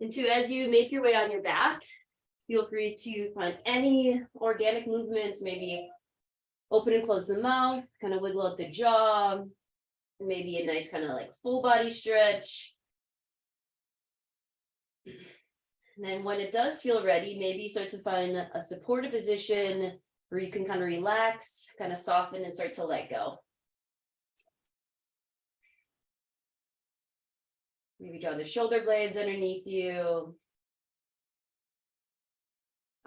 And two, as you make your way on your back, feel free to find any organic movements, maybe open and close the mouth, kind of wiggle out the jaw, maybe a nice kind of like full body stretch. And then when it does feel ready, maybe start to find a supportive position where you can kind of relax, kind of soften and start to let go. Maybe draw the shoulder blades underneath you.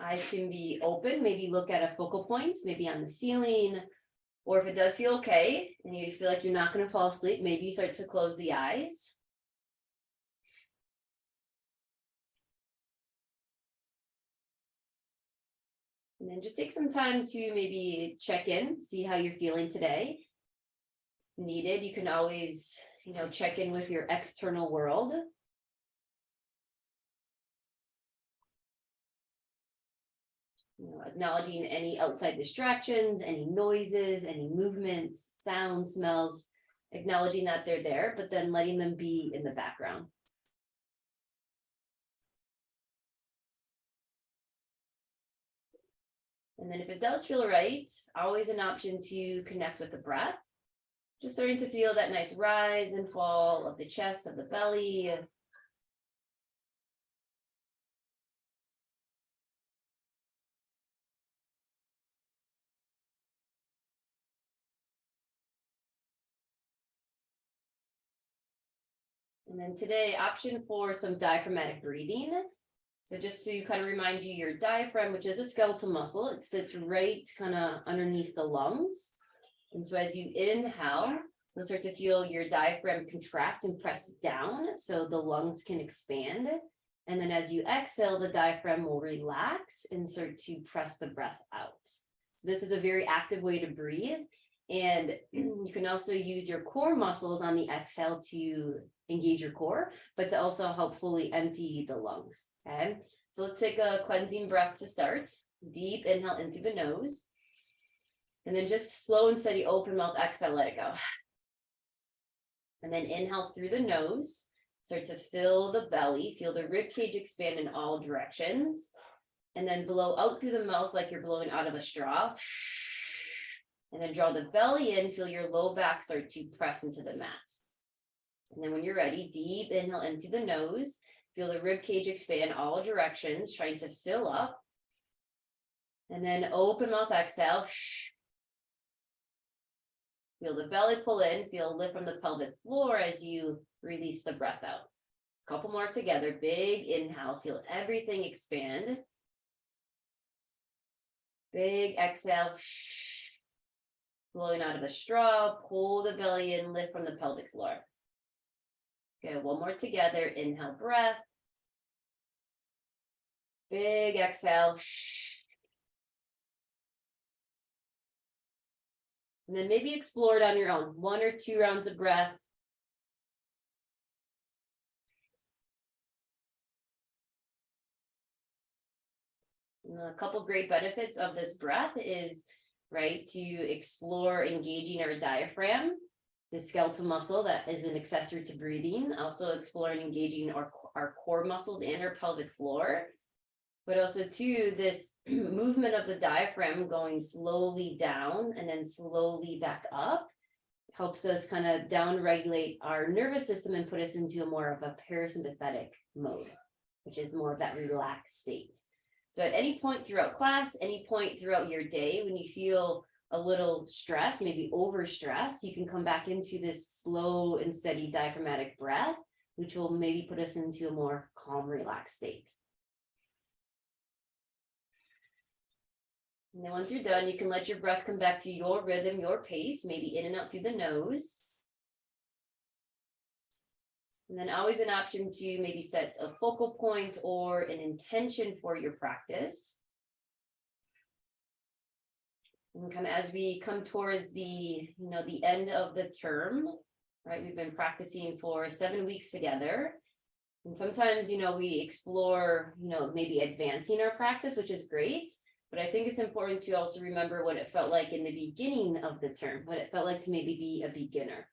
Eyes can be open, maybe look at a focal point, maybe on the ceiling, or if it does feel okay and you feel like you're not going to fall asleep, maybe you start to close the eyes. And then just take some time to maybe check in, see how you're feeling today. Needed, you can always, check in with your external world. Acknowledging any outside distractions, any noises, any movements, sounds, smells, acknowledging that they're there, but then letting them be in the background. And then if it does feel right, always an option to connect with the breath. Just starting to feel that nice rise and fall of the chest, of the belly. And then today, option for some diaphragmatic breathing. So just to kind of remind you, your diaphragm, which is a skeletal muscle, it sits right kind of underneath the lungs. And so as you inhale, you'll start to feel your diaphragm contract and press down so the lungs can expand. And then as you exhale, the diaphragm will relax and start to press the breath out. So this is a very active way to breathe. And you can also use your core muscles on the exhale to engage your core, but to also help fully empty the lungs. Okay, so let's take a cleansing breath to start. Deep inhale in through the nose. And then just slow and steady open mouth exhale, let it go. And then inhale through the nose. Start to fill the belly, feel the rib cage expand in all directions. And then blow out through the mouth like you're blowing out of a straw. And then draw the belly in, feel your low back start to press into the mat. And then when you're ready, deep inhale in through the nose. Feel the rib cage expand all directions, trying to fill up. And then open mouth exhale. Feel the belly pull in, feel lift from the pelvic floor as you release the breath out. A couple more together. Big inhale, feel everything expand. Big exhale. Blowing out of a straw, pull the belly in, lift from the pelvic floor. Okay, one more together. Inhale, breath. Big exhale. And then maybe explore it on your own. 1 or 2 rounds of breath. And a couple great benefits of this breath is, right, to explore engaging our diaphragm, the skeletal muscle that is an accessory to breathing. Also exploring engaging our core muscles and our pelvic floor. But also too, this movement of the diaphragm going slowly down and then slowly back up helps us kind of down regulate our nervous system and put us into a more of a parasympathetic mode, which is more of that relaxed state. So at any point throughout class, any point throughout your day, when you feel a little stress, maybe overstress, you can come back into this slow and steady diaphragmatic breath, which will maybe put us into a more calm, relaxed state. And then once you're done, you can let your breath come back to your rhythm, your pace, maybe in and out through the nose. And then always an option to maybe set a focal point or an intention for your practice. And kind of as we come towards the end of the term, right? We've been practicing for 7 weeks together. And sometimes, we explore, maybe advancing our practice, which is great. But I think it's important to also remember what it felt like in the beginning of the term, what it felt like to maybe be a beginner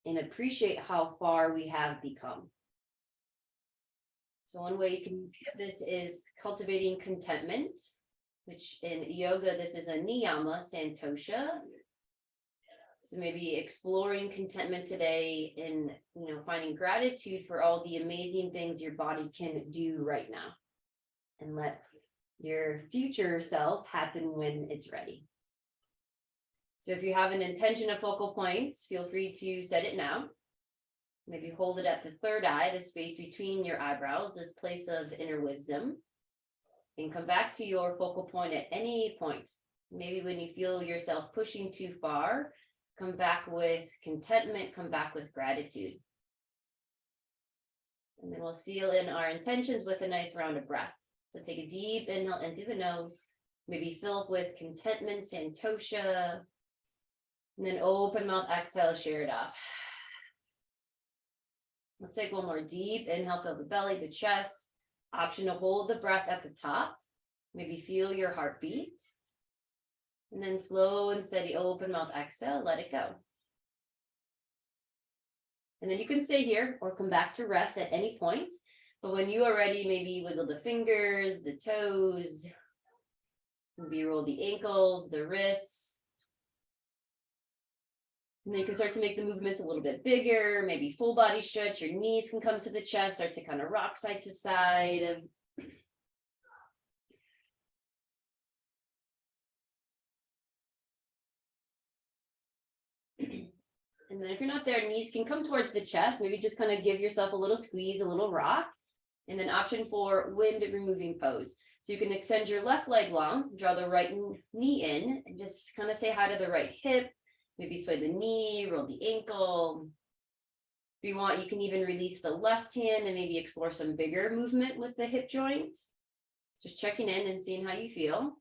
and appreciate how far we have become. So one way you can think of this is cultivating contentment, which in yoga, this is a niyama santosha. So maybe exploring contentment today and, finding gratitude for all the amazing things your body can do right now. And let your future self happen when it's ready. So if you have an intention of focal points, feel free to set it now. Maybe hold it at the third eye, the space between your eyebrows, this place of inner wisdom. And come back to your focal point at any point. Maybe when you feel yourself pushing too far, come back with contentment, come back with gratitude. And then we'll seal in our intentions with a nice round of breath. So take a deep inhale in through the nose, maybe fill up with contentment, santosha, and then open mouth, exhale, share it off. Let's take one more deep inhale, fill the belly, the chest. Option to hold the breath at the top. Maybe feel your heartbeat. And then slow and steady, open mouth, exhale, let it go. And then you can stay here or come back to rest at any point. But when you are ready, maybe wiggle the fingers, the toes, maybe roll the ankles, the wrists. And then you can start to make the movements a little bit bigger, maybe full body stretch. Your knees can come to the chest, start to kind of rock side to side. And then if you're not there, knees can come towards the chest. Maybe just kind of give yourself a little squeeze, a little rock. And then option for wind removing pose. So you can extend your left leg long, draw the right knee in, and just kind of say hi to the right hip. Maybe sway the knee, roll the ankle. If you want, you can even release the left hand and maybe explore some bigger movement with the hip joint. Just checking in and seeing how you feel.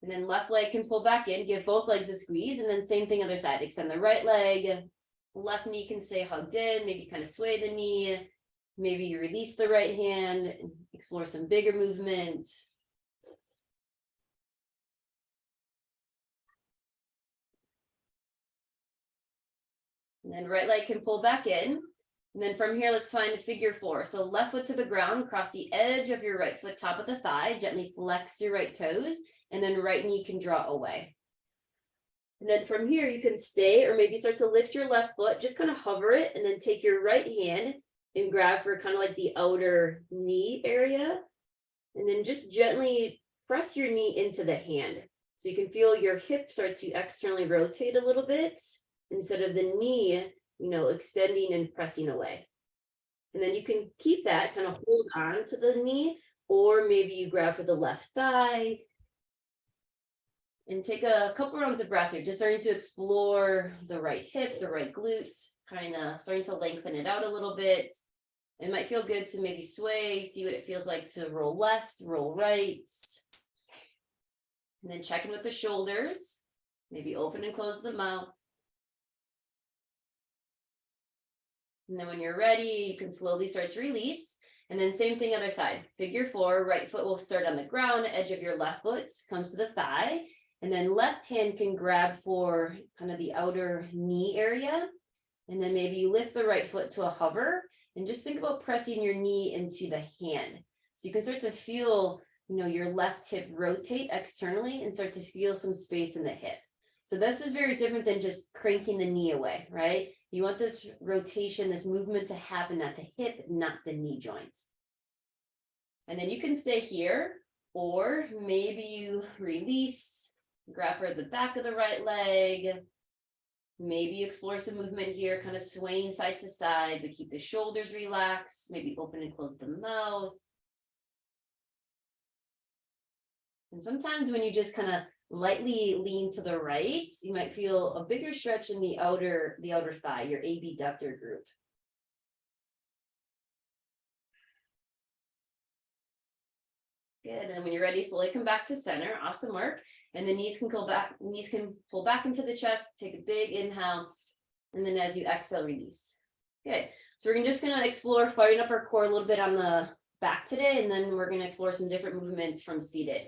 And then left leg can pull back in, give both legs a squeeze, and then same thing other side. Extend the right leg, left knee can stay hugged in, maybe kind of sway the knee, maybe you release the right hand, explore some bigger movement. And then right leg can pull back in. And then from here, let's find figure four. So left foot to the ground, cross the edge of your right foot, top of the thigh, gently flex your right toes, and then right knee can draw away. And then from here, you can stay or maybe start to lift your left foot, just kind of hover it, and then take your right hand and grab for kind of like the outer knee area. And then just gently press your knee into the hand. So you can feel your hip start to externally rotate a little bit instead of the knee, extending and pressing away. And then you can keep that, kind of hold on to the knee, or maybe you grab for the left thigh. And take a couple rounds of breath here, just starting to explore the right hip, the right glutes, kind of starting to lengthen it out a little bit. It might feel good to maybe sway, see what it feels like to roll left, roll right. And then check in with the shoulders, maybe open and close the mouth. And then when you're ready, you can slowly start to release. And then same thing other side. Figure four, right foot will start on the ground, edge of your left foot comes to the thigh. And then left hand can grab for kind of the outer knee area. And then maybe you lift the right foot to a hover and just think about pressing your knee into the hand. So you can start to feel, your left hip rotate externally and start to feel some space in the hip. So this is very different than just cranking the knee away, right? You want this rotation, this movement to happen at the hip, not the knee joints. And then you can stay here, or maybe you release, grab for the back of the right leg. Maybe explore some movement here, kind of swaying side to side, but keep the shoulders relaxed. Maybe open and close the mouth. And sometimes when you just kind of lightly lean to the right, you might feel a bigger stretch in the outer thigh, your abductor group. Good. And when you're ready, slowly come back to center. Awesome work. And the knees can pull back into the chest. Take a big inhale. And then as you exhale, release. Good. So we're just going to explore firing up our core a little bit on the back today. And then we're going to explore some different movements from seated.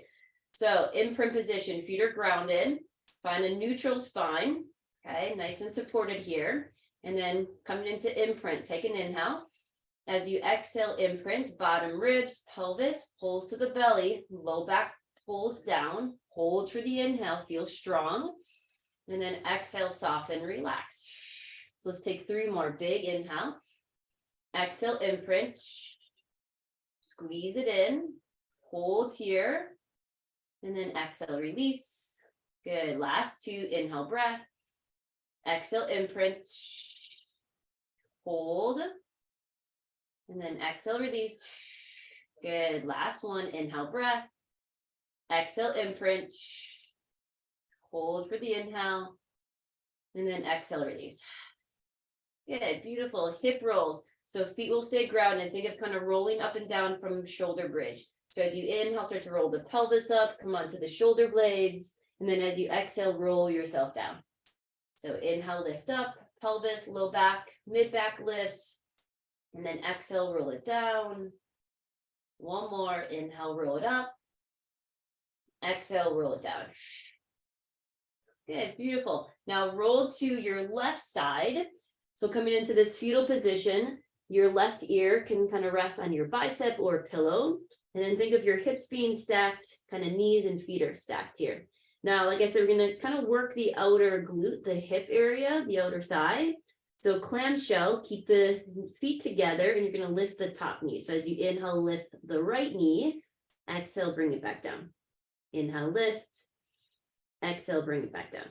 So imprint position, feet are grounded. Find a neutral spine. Okay, nice and supported here. And then coming into imprint, take an inhale. As you exhale, imprint, bottom ribs, pelvis pulls to the belly, low back pulls down, hold for the inhale, feel strong. And then exhale, soften, relax. So let's take 3 more. Big inhale. Exhale, imprint. Squeeze it in. Hold here. And then exhale, release. Good. Last 2. Inhale, breath. Exhale, imprint. Hold. And then exhale, release. Good. Last 1. Inhale, breath. Exhale, imprint. Hold for the inhale. And then exhale, release. Good. Beautiful. Hip rolls. So feet will stay grounded. Think of kind of rolling up and down from shoulder bridge. So as you inhale, start to roll the pelvis up, come onto the shoulder blades. And then as you exhale, roll yourself down. So inhale, lift up, pelvis, low back, mid back lifts. And then exhale, roll it down. 1 more. Inhale, roll it up. Exhale, roll it down. Good, beautiful. Now roll to your left side. So coming into this fetal position, your left ear can kind of rest on your bicep or pillow. And then think of your hips being stacked, kind of knees and feet are stacked here. Now, like I said, we're going to kind of work the outer glute, the hip area, the outer thigh. So clamshell, keep the feet together and you're going to lift the top knee. So as you inhale, lift the right knee. Exhale, bring it back down. Inhale, lift. Exhale, bring it back down.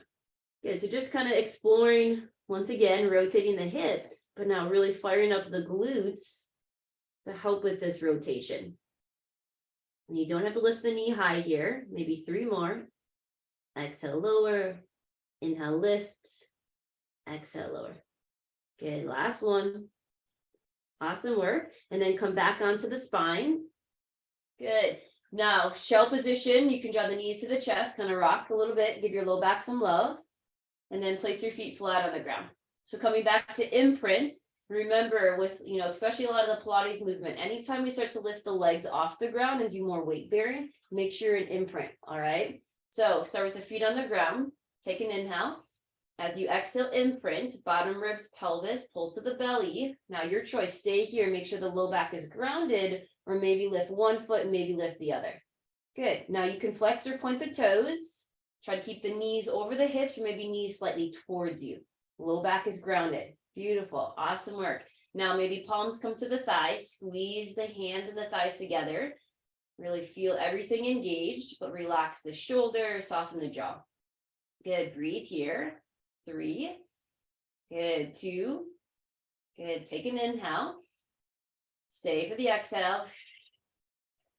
Okay, so just kind of exploring, once again, rotating the hip, but now really firing up the glutes to help with this rotation. And you don't have to lift the knee high here, maybe 3 more. Exhale, lower. Inhale, lift. Exhale, lower. Good, last 1. Awesome work. And then come back onto the spine. Good. Now, shell position, you can draw the knees to the chest, kind of rock a little bit, give your low back some love, and then place your feet flat on the ground. So coming back to imprint, remember with, especially a lot of the Pilates movement, anytime we start to lift the legs off the ground and do more weight bearing, make sure an imprint, all right? So start with the feet on the ground, take an inhale. As you exhale, imprint, bottom ribs, pelvis, pulls to the belly. Now your choice, stay here, make sure the low back is grounded, or maybe lift 1 foot and maybe lift the other. Good. Now you can flex or point the toes. Try to keep the knees over the hips or maybe knees slightly towards you. Low back is grounded. Beautiful. Awesome work. Now maybe palms come to the thighs. Squeeze the hands and the thighs together. Really feel everything engaged, but relax the shoulder, soften the jaw. Good. Breathe here. 3. Good. 2. Good. Take an inhale. Stay for the exhale.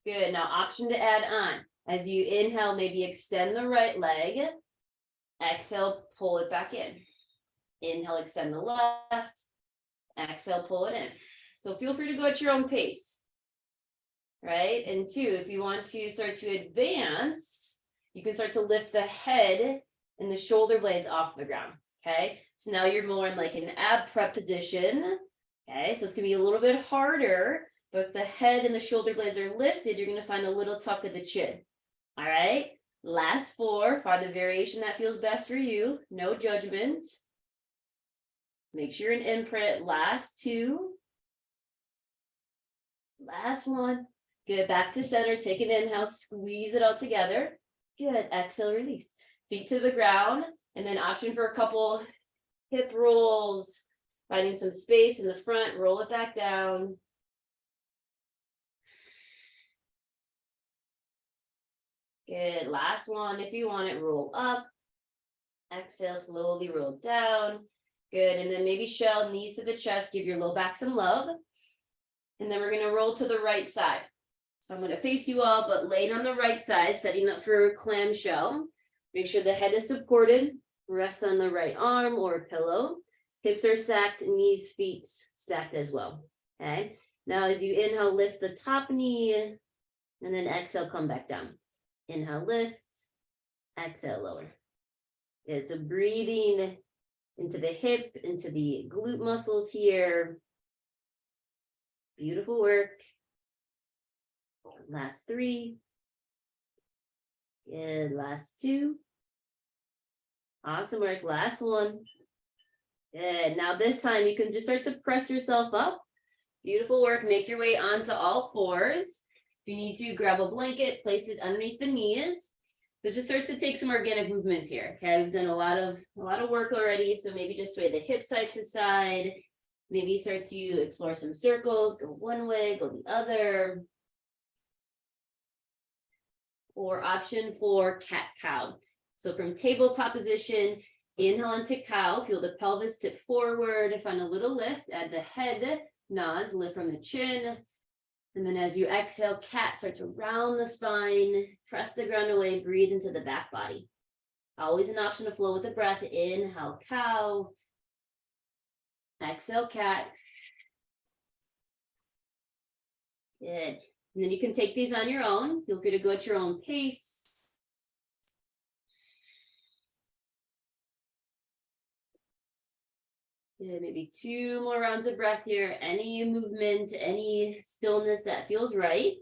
Good. Now option to add on. As you inhale, maybe extend the right leg. Exhale, pull it back in. Inhale, extend the left. Exhale, pull it in. So feel free to go at your own pace. Right? And 2, if you want to start to advance, you can start to lift the head and the shoulder blades off the ground. Okay? So now you're more in like an ab prep position. Okay, so it's gonna be a little bit harder, but if the head and the shoulder blades are lifted, you're gonna find a little tuck of the chin. All right, last 4, find the variation that feels best for you, no judgment. Make sure an imprint, last 2. Last 1, good, back to center, take an inhale, squeeze it all together. Good, exhale, release. Feet to the ground, and then option for a couple hip rolls. Finding some space in the front, roll it back down. Good, last 1, if you want it, roll up. Exhale, slowly roll down. Good, and then maybe shell, knees to the chest, give your low back some love. And then we're gonna roll to the right side. So I'm gonna face you all, but lay on the right side, setting up for clamshell. Make sure the head is supported, rest on the right arm or pillow. Hips are stacked, knees, feet stacked as well. Okay. Now, as you inhale, lift the top knee, and then exhale, come back down. Inhale, lift. Exhale, lower. Good. So breathing into the hip, into the glute muscles here. Beautiful work. Last 3. Good. Last 2. Awesome work. Last 1. Good. Now this time you can just start to press yourself up. Beautiful work. Make your way onto all fours. If you need to, grab a blanket, place it underneath the knees. So just start to take some organic movements here. Okay, we've done a lot of work already. So maybe just sway the hips side to side. Maybe start to explore some circles. Go one way, go the other. Or option 4, cat-cow. So from tabletop position, inhale into cow, feel the pelvis tip forward, find a little lift, add the head nods, lift from the chin. And then as you exhale, cat, start to round the spine, press the ground away, breathe into the back body. Always an option to flow with the breath. Inhale, cow. Exhale, cat. Good. And then you can take these on your own. Feel free to go at your own pace. Good. Maybe 2 more rounds of breath here. Any movement, any stillness that feels right.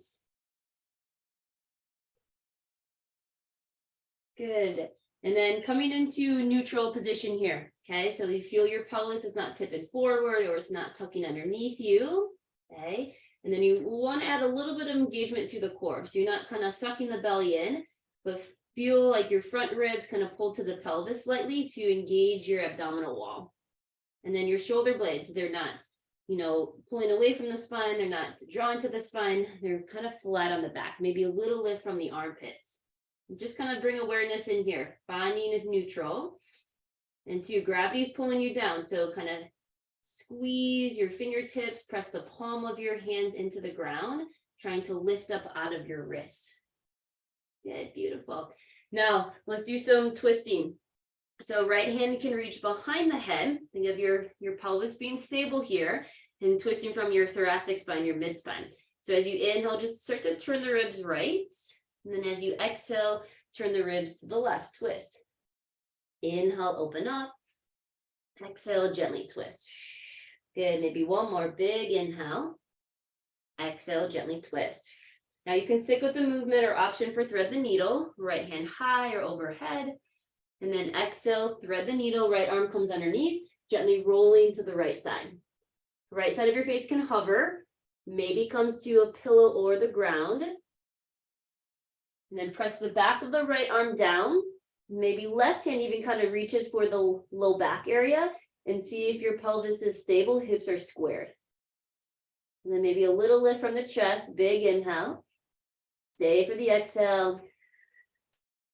Good. And then coming into neutral position here. Okay, so you feel your pelvis is not tipping forward or it's not tucking underneath you. Okay. And then you want to add a little bit of engagement through the core. So you're not kind of sucking the belly in, but feel like your front ribs kind of pull to the pelvis slightly to engage your abdominal wall. And then your shoulder blades, they're not, pulling away from the spine. They're not drawn to the spine. They're kind of flat on the back, maybe a little lift from the armpits. Just kind of bring awareness in here, finding neutral. And 2, gravity's pulling you down. So kind of squeeze your fingertips, press the palm of your hands into the ground, trying to lift up out of your wrists. Good, beautiful. Now let's do some twisting. So right hand can reach behind the head. Think of your pelvis being stable here and twisting from your thoracic spine, your mid spine. So as you inhale, just start to turn the ribs right. And then as you exhale, turn the ribs to the left, twist. Inhale, open up. Exhale, gently twist. Good, maybe one more big inhale. Exhale, gently twist. Now you can stick with the movement or option for thread the needle, right hand high or overhead. And then exhale, thread the needle, right arm comes underneath, gently rolling to the right side. Right side of your face can hover, maybe comes to a pillow or the ground. And then press the back of the right arm down. Maybe left hand even kind of reaches for the low back area and see if your pelvis is stable, hips are squared. And then maybe a little lift from the chest, big inhale. Stay for the exhale.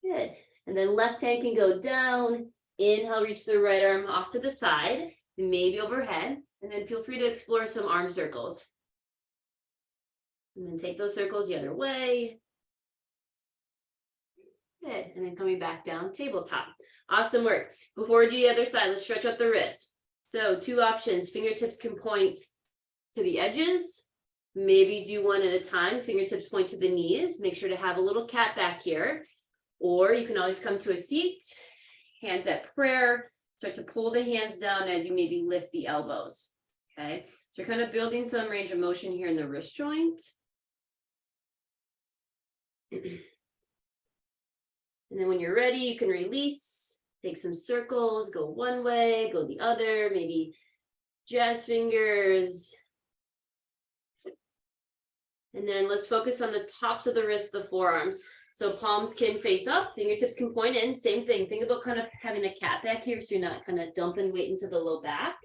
Good. And then left hand can go down. Inhale, reach the right arm off to the side, maybe overhead. And then feel free to explore some arm circles. And then take those circles the other way. Good. And then coming back down, tabletop. Awesome work. Before we do the other side, let's stretch out the wrists. So 2 options. Fingertips can point to the edges. Maybe do one at a time. Fingertips point to the knees. Make sure to have a little cat back here. Or you can always come to a seat, hands at prayer. Start to pull the hands down as you maybe lift the elbows. Okay. So you're kind of building some range of motion here in the wrist joint. And then when you're ready, you can release, take some circles, go one way, go the other, maybe jazz fingers. And then let's focus on the tops of the wrists, the forearms. So palms can face up, fingertips can point in, same thing. Think about kind of having a cat back here so you're not kind of dumping weight into the low back.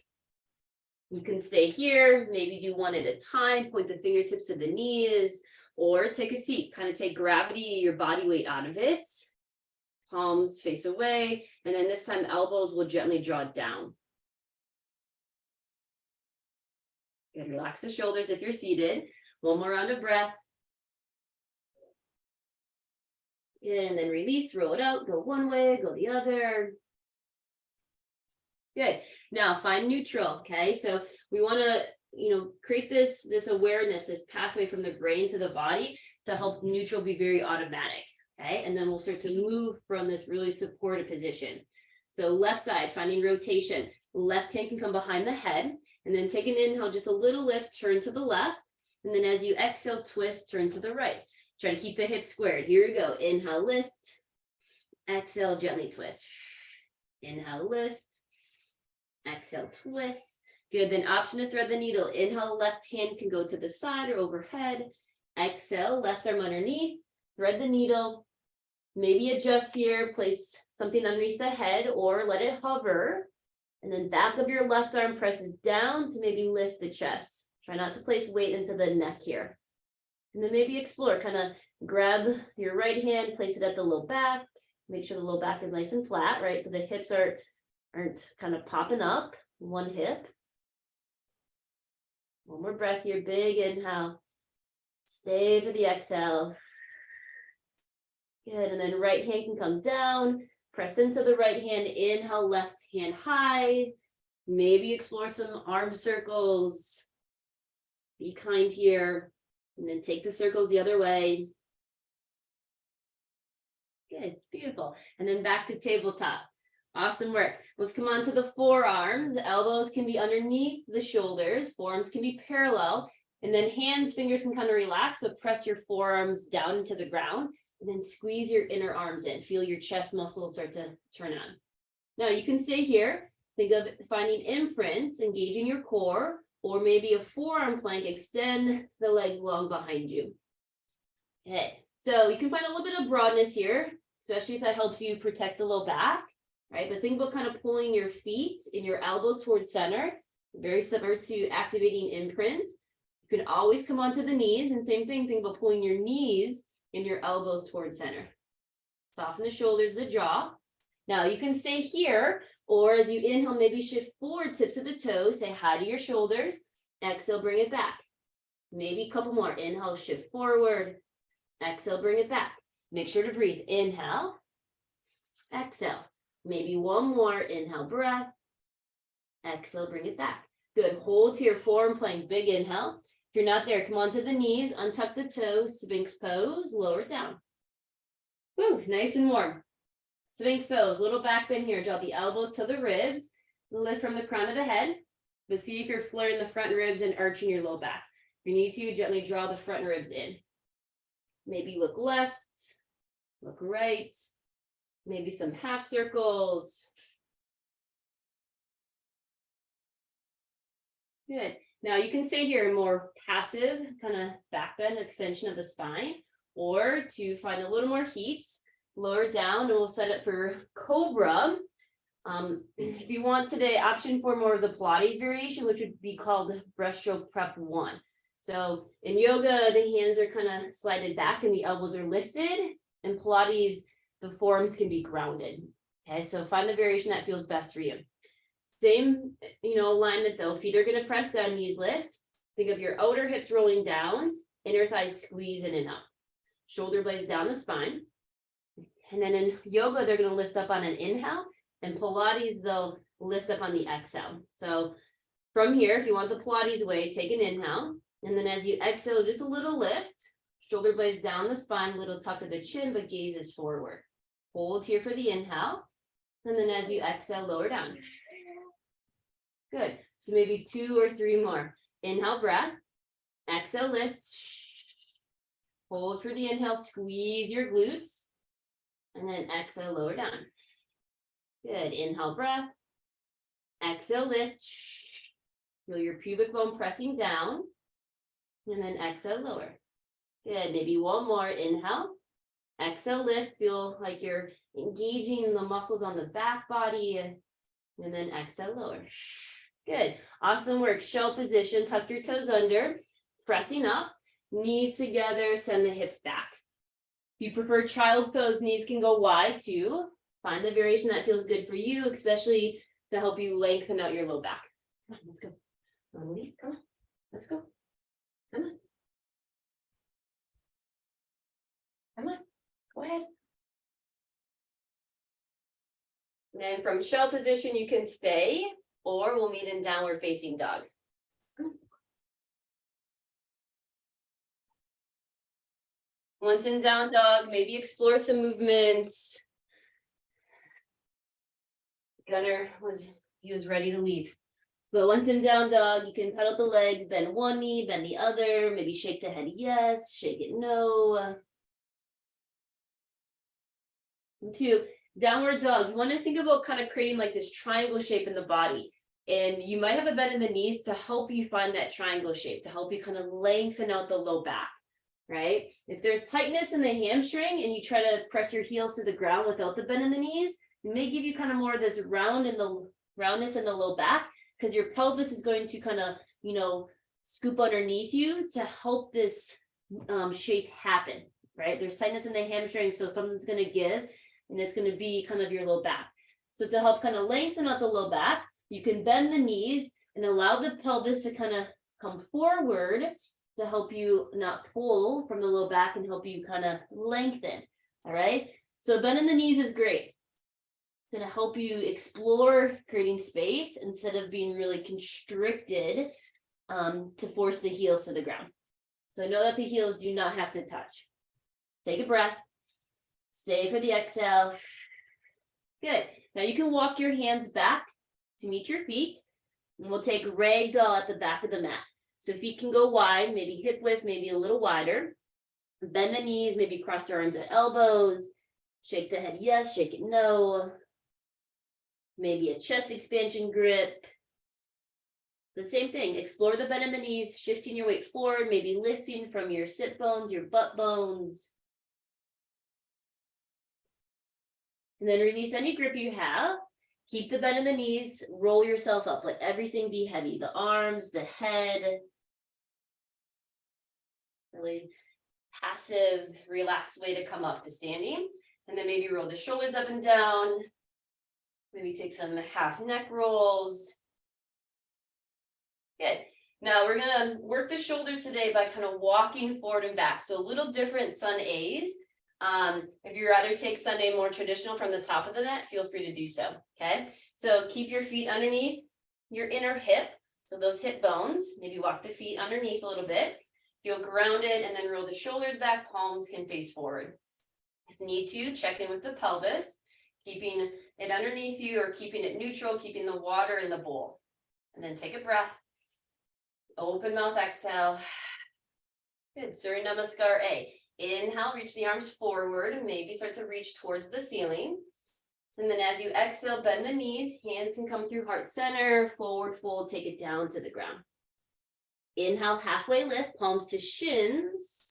You can stay here, maybe do one at a time, point the fingertips to the knees, or take a seat, kind of take gravity, your body weight out of it. Palms face away, and then this time elbows will gently draw down. Good, relax the shoulders if you're seated. One more round of breath. Good, and then release, roll it out, go one way, go the other. Good, now find neutral, okay? So we wanna, create this awareness, this pathway from the brain to the body to help neutral be very automatic. Okay, and then we'll start to move from this really supportive position. So left side, finding rotation. Left hand can come behind the head, and then take an inhale, just a little lift, turn to the left. And then as you exhale, twist, turn to the right. Try to keep the hips squared. Here we go. Inhale, lift. Exhale, gently twist. Inhale, lift. Exhale, twist. Good, then option to thread the needle. Inhale, left hand can go to the side or overhead. Exhale, left arm underneath, thread the needle. Maybe adjust here, place something underneath the head or let it hover. And then back of your left arm presses down to maybe lift the chest. Try not to place weight into the neck here. And then maybe explore, kind of grab your right hand, place it at the low back. Make sure the low back is nice and flat, right? So the hips aren't kind of popping up, one hip. One more breath here, big inhale. Stay for the exhale. Good, and then right hand can come down. Press into the right hand, inhale, left hand high. Maybe explore some arm circles. Be kind here. And then take the circles the other way. Good, beautiful. And then back to tabletop. Awesome work. Let's come on to the forearms. The elbows can be underneath the shoulders. Forearms can be parallel. And then hands, fingers can kind of relax, but press your forearms down into the ground. And then squeeze your inner arms in. Feel your chest muscles start to turn on. Now you can stay here. Think of finding imprints, engaging your core, or maybe a forearm plank. Extend the legs long behind you. Okay, so you can find a little bit of broadness here, especially if that helps you protect the low back, right? But think about kind of pulling your feet and your elbows towards center, very similar to activating imprint. You can always come onto the knees, and same thing, think about pulling your knees and your elbows towards center. Soften the shoulders, the jaw. Now you can stay here, or as you inhale, maybe shift forward, tips of the toes, say hi to your shoulders. Exhale, bring it back. Maybe a couple more. Inhale, shift forward. Exhale, bring it back. Make sure to breathe. Inhale. Exhale. Maybe one more. Inhale, breath. Exhale, bring it back. Good. Hold here, forearm plank. Big inhale. If you're not there, come onto the knees, untuck the toes, Sphinx pose, lower it down. Woo, nice and warm. Sphinx pose, little back bend here. Draw the elbows to the ribs. Lift from the crown of the head. But see if you're flaring the front ribs and arching your low back. If you need to, gently draw the front ribs in. Maybe look left, look right. Maybe some half circles. Good. Now you can stay here more passive, kind of back bend, extension of the spine, or to find a little more heat, lower down, and we'll set it for Cobra. If you want today, option for more of the Pilates variation, which would be called breaststroke prep 1. So in yoga, the hands are kind of slided back and the elbows are lifted. In Pilates, the forearms can be grounded. Okay, so find the variation that feels best for you. Same, alignment though. Feet are going to press down, knees lift. Think of your outer hips rolling down, inner thighs squeeze in and up. Shoulder blades down the spine. And then in yoga, they're going to lift up on an inhale. And Pilates, they'll lift up on the exhale. So from here, if you want the Pilates way, take an inhale. And then as you exhale, just a little lift. Shoulder blades down the spine, little tuck of the chin, but gaze is forward. Hold here for the inhale. And then as you exhale, lower down. Good. So maybe 2 or 3 more. Inhale, breath. Exhale, lift. Hold for the inhale, squeeze your glutes. And then exhale, lower down. Good. Inhale, breath. Exhale, lift. Feel your pubic bone pressing down. And then exhale, lower. Good. Maybe one more. Inhale. Exhale, lift. Feel like you're engaging the muscles on the back body. And then exhale, lower. Good. Awesome work. Shell position. Tuck your toes under. Pressing up. Knees together. Send the hips back. If you prefer child's pose, knees can go wide too. Find the variation that feels good for you, especially to help you lengthen out your low back. Come on, let's go. Come on, let's go. Come on. Come on, go ahead. And then from shell position, you can stay, or we'll meet in downward facing dog. Once in down dog, maybe explore some movements. Gunner was ready to leave. But once in down dog, you can pedal the legs, bend one knee, bend the other, maybe shake the head yes, shake it no. And 2, downward dog. You want to think about kind of creating like this triangle shape in the body. And you might have a bend in the knees to help you find that triangle shape, to help you kind of lengthen out the low back, right? If there's tightness in the hamstring and you try to press your heels to the ground without the bend in the knees, it may give you kind of more of this roundness in the low back, because your pelvis is going to kind of, scoop underneath you to help this shape happen, right? There's tightness in the hamstring, so something's going to give, and it's going to be kind of your low back. So to help kind of lengthen out the low back, you can bend the knees and allow the pelvis to kind of come forward to help you not pull from the low back and help you kind of lengthen. All right. So bend in the knees is great. It's going to help you explore creating space instead of being really constricted to force the heels to the ground. So know that the heels do not have to touch. Take a breath. Stay for the exhale. Good. Now you can walk your hands back to meet your feet, and we'll take ragdoll at the back of the mat. So feet can go wide, maybe hip width, maybe a little wider. Bend the knees, maybe cross your arms at elbows. Shake the head yes, shake it no. Maybe a chest expansion grip. The same thing, explore the bend in the knees, shifting your weight forward, maybe lifting from your sit bones, your butt bones. And then release any grip you have. Keep the bend in the knees, roll yourself up, let everything be heavy, the arms, the head. Really passive, relaxed way to come up to standing. And then maybe roll the shoulders up and down. Maybe take some half neck rolls. Good. Now we're gonna work the shoulders today by kind of walking forward and back. So a little different sun A's. If you'd rather take Sunday more traditional from the top of the mat, feel free to do so, okay? So keep your feet underneath your inner hip, so those hip bones, maybe walk the feet underneath a little bit, feel grounded, and then roll the shoulders back, palms can face forward. If need to, check in with the pelvis, keeping it underneath you or keeping it neutral, keeping the water in the bowl. And then take a breath, open mouth, exhale. Good, Surya Namaskar A. Inhale, reach the arms forward, maybe start to reach towards the ceiling. And then as you exhale, bend the knees, hands can come through heart center, forward fold, take it down to the ground. Inhale, halfway lift, palms to shins.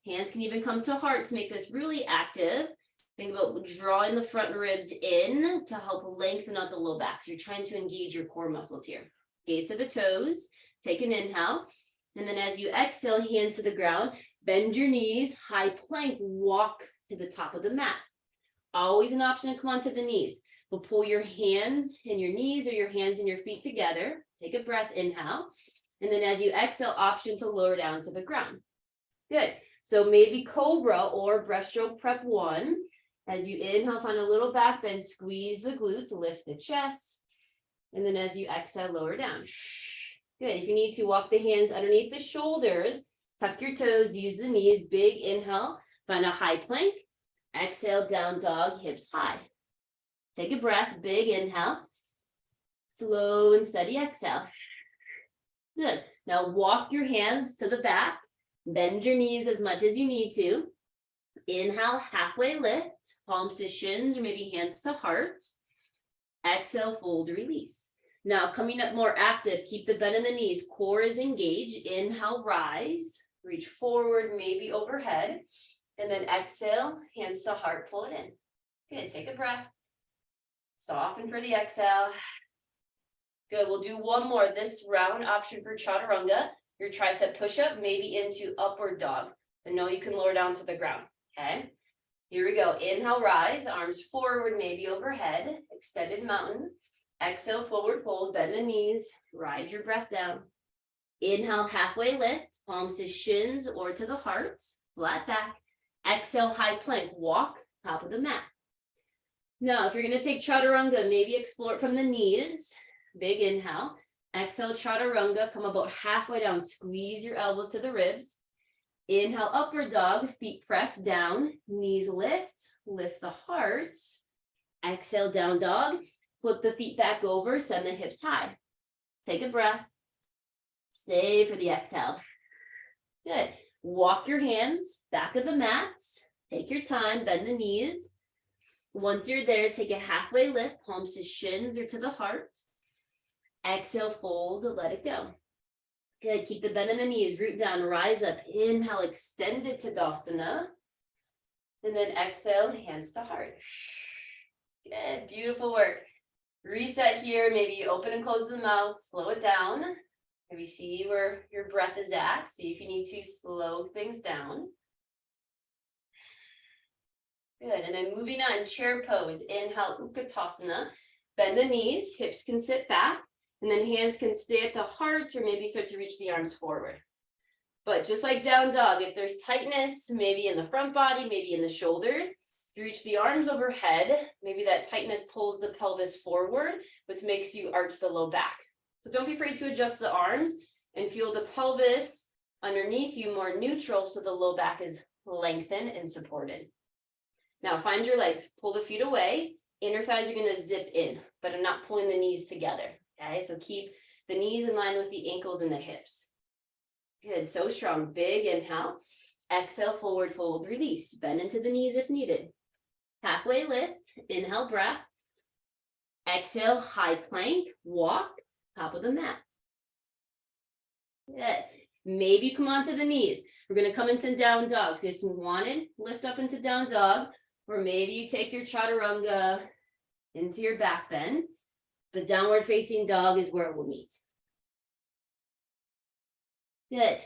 Hands can even come to heart to make this really active. Think about drawing the front ribs in to help lengthen out the low back. So you're trying to engage your core muscles here. Gaze to the toes, take an inhale. And then as you exhale, hands to the ground, bend your knees, high plank, walk to the top of the mat. Always an option to come onto the knees, but pull your hands and your knees or your hands and your feet together. Take a breath, inhale. And then as you exhale, option to lower down to the ground. Good. So maybe cobra or breaststroke prep 1. As you inhale, find a little back bend, squeeze the glutes, lift the chest. And then as you exhale, lower down. Good. If you need to, walk the hands underneath the shoulders, tuck your toes, use the knees, big inhale, find a high plank, exhale, down dog, hips high. Take a breath, big inhale, slow and steady exhale. Good. Now walk your hands to the back, bend your knees as much as you need to. Inhale, halfway lift, palms to shins or maybe hands to heart. Exhale, fold, release. Now, coming up more active, keep the bend in the knees, core is engaged. Inhale, rise, reach forward, maybe overhead. And then exhale, hands to heart, pull it in. Good, take a breath. Soften for the exhale. Good, we'll do one more. This round option for chaturanga, your tricep push-up, maybe into upward dog. But no, you can lower down to the ground, okay? Here we go. Inhale, rise, arms forward, maybe overhead, extended mountain. Exhale, forward fold, bend the knees, ride your breath down. Inhale, halfway lift, palms to shins or to the heart, flat back. Exhale, high plank, walk, top of the mat. Now, if you're going to take chaturanga, maybe explore it from the knees. Big inhale. Exhale, chaturanga, come about halfway down, squeeze your elbows to the ribs. Inhale, upward dog, feet press down, knees lift, lift the heart. Exhale, down dog. Flip the feet back over, send the hips high. Take a breath. Stay for the exhale. Good. Walk your hands back of the mat. Take your time, bend the knees. Once you're there, take a halfway lift, palms to shins or to the heart. Exhale, fold, let it go. Good, keep the bend in the knees, root down, rise up, inhale, extend it to Tadasana. And then exhale, hands to heart. Good, beautiful work. Reset here, maybe open and close the mouth, slow it down. Maybe see where your breath is at. See if you need to slow things down. Good, and then moving on, chair pose. Inhale, Utkatasana. Bend the knees, hips can sit back, and then hands can stay at the heart or maybe start to reach the arms forward. But just like down dog, if there's tightness, maybe in the front body, maybe in the shoulders, you reach the arms overhead, maybe that tightness pulls the pelvis forward, which makes you arch the low back. So don't be afraid to adjust the arms and feel the pelvis underneath you more neutral so the low back is lengthened and supported. Now find your legs, pull the feet away, inner thighs are gonna zip in, but I'm not pulling the knees together, okay? So keep the knees in line with the ankles and the hips. Good, so strong, big inhale, exhale, forward fold, release, bend into the knees if needed. Halfway lift, inhale, breath. Exhale, high plank, walk, top of the mat. Good, maybe come onto the knees. We're gonna come into down dog. So if you wanted, lift up into down dog, or maybe you take your chaturanga into your back bend, but downward facing dog is where it will meet. Good.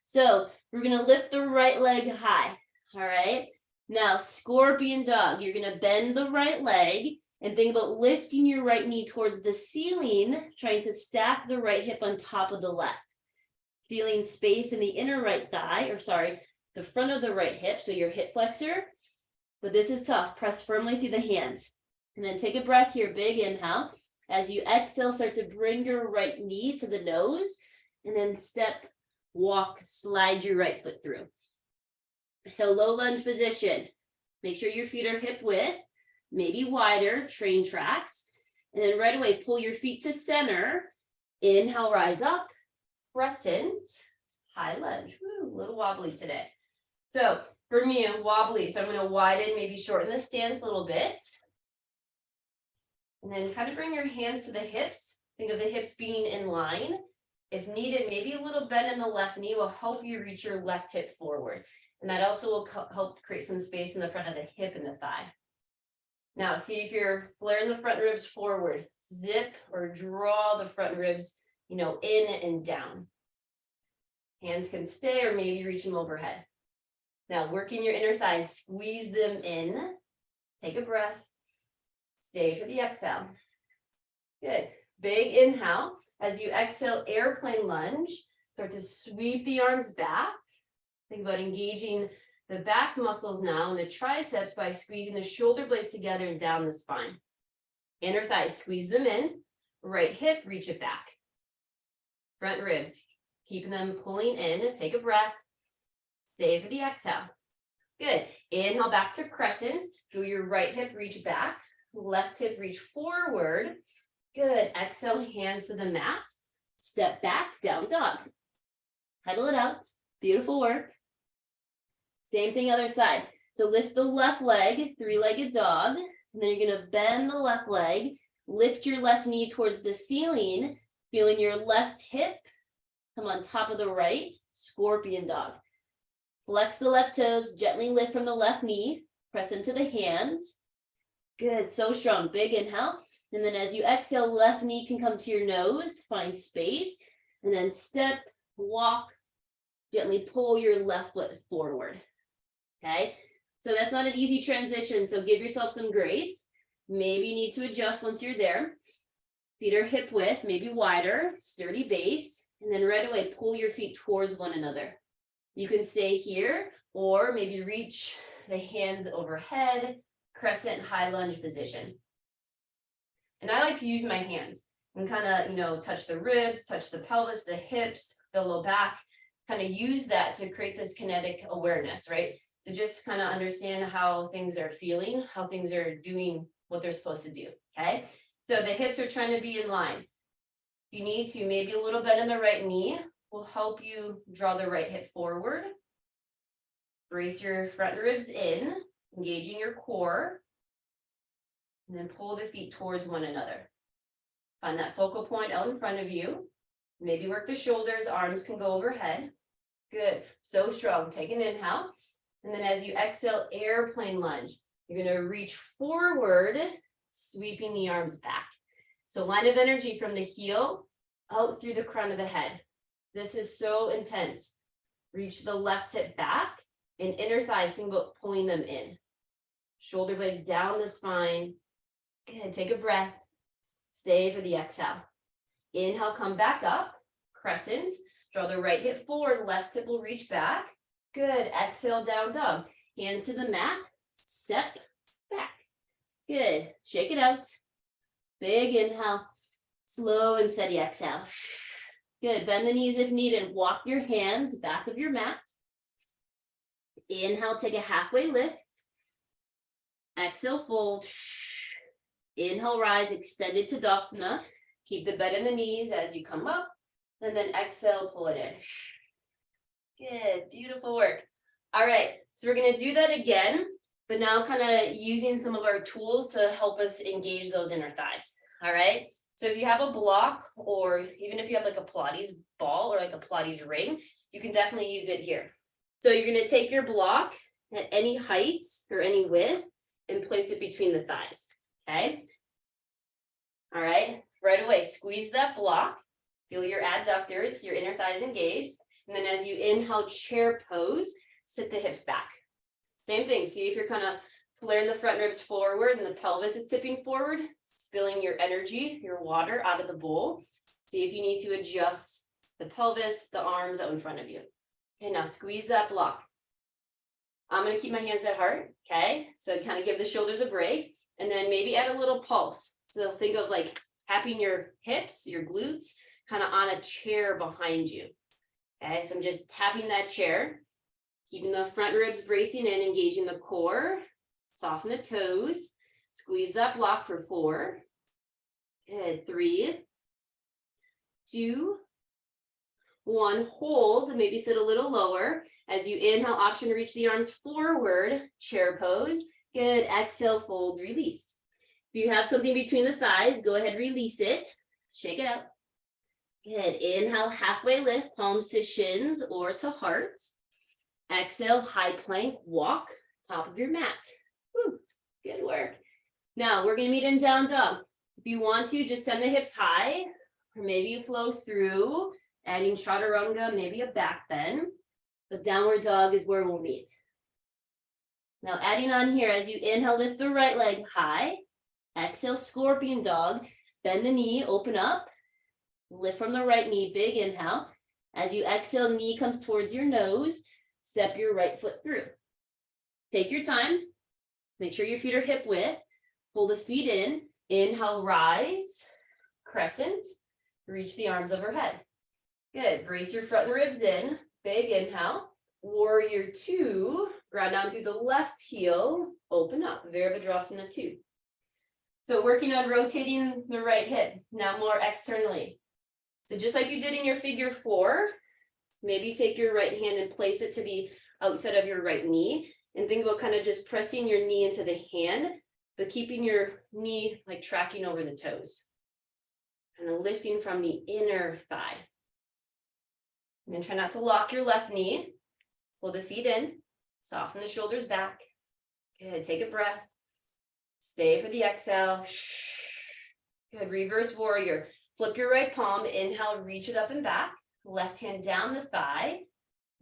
So we're going to lift the right leg high. All right. Now, scorpion dog. You're going to bend the right leg and think about lifting your right knee towards the ceiling, trying to stack the right hip on top of the left. Feeling space in the inner right thigh, the front of the right hip. So your hip flexor. But this is tough. Press firmly through the hands. And then take a breath here. Big inhale. As you exhale, start to bring your right knee to the nose and then step, walk, slide your right foot through. So low lunge position. Make sure your feet are hip width, maybe wider, train tracks. And then right away, pull your feet to center. Inhale, rise up, crescent, high lunge. Woo, a little wobbly today. So for me, wobbly. So I'm going to widen, maybe shorten the stance a little bit. And then kind of bring your hands to the hips. Think of the hips being in line. If needed, maybe a little bend in the left knee will help you reach your left hip forward. And that also will help create some space in the front of the hip and the thigh. Now, see if you're flaring the front ribs forward. Zip or draw the front ribs, in and down. Hands can stay or maybe reach them overhead. Now, working your inner thighs, squeeze them in. Take a breath. Stay for the exhale. Good. Big inhale. As you exhale, airplane lunge. Start to sweep the arms back. Think about engaging the back muscles now and the triceps by squeezing the shoulder blades together and down the spine. Inner thighs, squeeze them in. Right hip, reach it back. Front ribs, keeping them pulling in. Take a breath. Stay for the exhale. Good. Inhale back to crescent. Feel your right hip reach back. Left hip reach forward. Good. Exhale, hands to the mat. Step back, down dog. Pedal it out. Beautiful work. Same thing other side. So lift the left leg, three-legged dog. And then you're going to bend the left leg. Lift your left knee towards the ceiling. Feeling your left hip come on top of the right. Scorpion dog. Flex the left toes. Gently lift from the left knee. Press into the hands. Good. So strong. Big inhale. And then as you exhale, left knee can come to your nose. Find space. And then step, walk. Gently pull your left foot forward. Okay. So that's not an easy transition. So give yourself some grace. Maybe you need to adjust once you're there. Feet are hip width, maybe wider, sturdy base. And then right away, pull your feet towards one another. You can stay here or maybe reach the hands overhead, crescent high lunge position. And I like to use my hands and kind of, touch the ribs, touch the pelvis, the hips, the low back, kind of use that to create this kinetic awareness, right? To just kind of understand how things are feeling, how things are doing what they're supposed to do, okay? So the hips are trying to be in line. If you need to, maybe a little bit in the right knee will help you draw the right hip forward. Brace your front ribs in, engaging your core, and then pull the feet towards one another. Find that focal point out in front of you. Maybe work the shoulders, arms can go overhead. Good, so strong. Take an inhale. And then as you exhale, airplane lunge. You're gonna reach forward, sweeping the arms back. So line of energy from the heel out through the crown of the head. This is so intense. Reach the left hip back and inner thighs, think about pulling them in. Shoulder blades down the spine. Good, take a breath. Stay for the exhale. Inhale, come back up, crescent. Draw the right hip forward, left hip will reach back. Good, exhale, down dog. Hands to the mat, step back. Good, shake it out. Big inhale, slow and steady exhale. Good, bend the knees if needed. Walk your hands back of your mat. Inhale, take a halfway lift. Exhale, fold. Inhale, rise, extend it to Tadasana. Keep the bend in the knees as you come up. And then exhale, pull it in. Good, beautiful work. All right, so we're gonna do that again, but now kind of using some of our tools to help us engage those inner thighs. All right, so if you have a block, or even if you have like a Pilates ball or like a Pilates ring, you can definitely use it here. So you're gonna take your block at any height or any width and place it between the thighs, okay? All right, right away, squeeze that block. Feel your adductors, your inner thighs engaged. And then as you inhale, chair pose, sit the hips back. Same thing, see if you're kind of flaring the front ribs forward and the pelvis is tipping forward, spilling your energy, your water out of the bowl. See if you need to adjust the pelvis, the arms out in front of you. Okay, now squeeze that block. I'm gonna keep my hands at heart, okay? So kind of give the shoulders a break and then maybe add a little pulse. So think of like tapping your hips, your glutes, kind of on a chair behind you. Okay, so I'm just tapping that chair, keeping the front ribs bracing in, engaging the core, soften the toes, squeeze that block for 4, good, 3, 2, 1, hold, maybe sit a little lower. As you inhale, option to reach the arms forward, chair pose, good, exhale, fold, release. If you have something between the thighs, go ahead, release it, shake it out. Good, inhale, halfway lift, palms to shins or to heart. Exhale, high plank, walk, top of your mat. Woo, good work. Now we're gonna meet in down dog. If you want to, just send the hips high, or maybe you flow through, adding chaturanga, maybe a back bend. But downward dog is where we'll meet. Now adding on here, as you inhale, lift the right leg high. Exhale, scorpion dog, bend the knee, open up. Lift from the right knee, big inhale. As you exhale, knee comes towards your nose, step your right foot through. Take your time, make sure your feet are hip width, pull the feet in, inhale, rise, crescent, reach the arms overhead. Good, brace your front ribs in, big inhale, warrior 2, ground down through the left heel, open up, Virabhadrasana 2. So working on rotating the right hip, now more externally. So just like you did in your figure 4, maybe take your right hand and place it to the outside of your right knee and think about kind of just pressing your knee into the hand, but keeping your knee like tracking over the toes. Kind of lifting from the inner thigh. And then try not to lock your left knee. Pull the feet in, soften the shoulders back. Good, take a breath. Stay for the exhale. Good, reverse warrior. Flip your right palm, inhale, reach it up and back. Left hand down the thigh.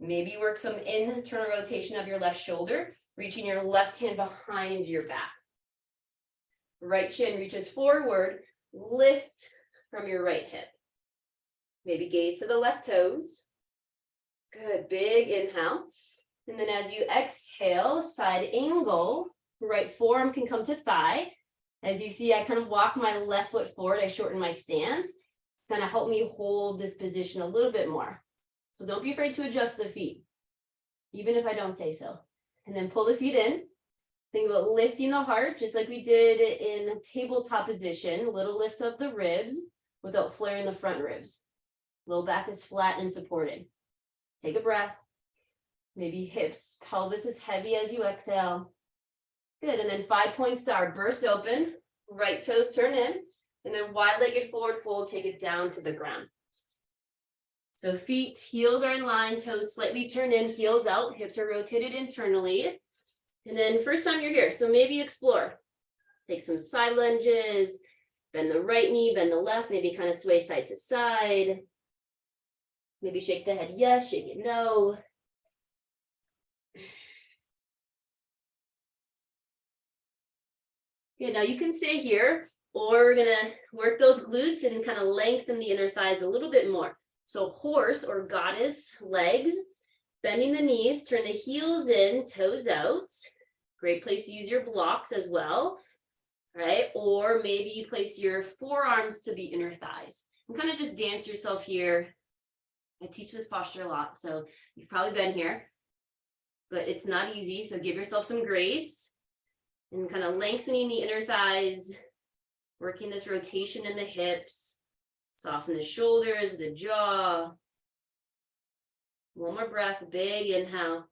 Maybe work some internal rotation of your left shoulder, reaching your left hand behind your back. Right shin reaches forward, lift from your right hip. Maybe gaze to the left toes. Good, big inhale. And then as you exhale, side angle, right forearm can come to thigh. As you see, I kind of walk my left foot forward. I shorten my stance. It's going to help me hold this position a little bit more. So don't be afraid to adjust the feet, even if I don't say so. And then pull the feet in. Think about lifting the heart, just like we did in tabletop position. A little lift of the ribs without flaring the front ribs. Low back is flat and supported. Take a breath. Maybe hips, pelvis is heavy as you exhale. Good, and then 5-point star, burst open, right toes turn in, And then wide-legged forward fold, take it down to the ground. So feet, heels are in line, toes slightly turned in, heels out, hips are rotated internally. And then first time you're here, so maybe explore. Take some side lunges, bend the right knee, bend the left, maybe kind of sway side to side. Maybe shake the head yes, shake it no. Good, now you can stay here, or we're gonna work those glutes and kind of lengthen the inner thighs a little bit more. So horse or goddess legs, bending the knees, turn the heels in, toes out. Great place to use your blocks as well, right? Or maybe you place your forearms to the inner thighs and kind of just dance yourself here. I teach this posture a lot, so you've probably been here, but it's not easy. So give yourself some grace and kind of lengthening the inner thighs, working this rotation in the hips, soften the shoulders, the jaw. One more breath, big inhale.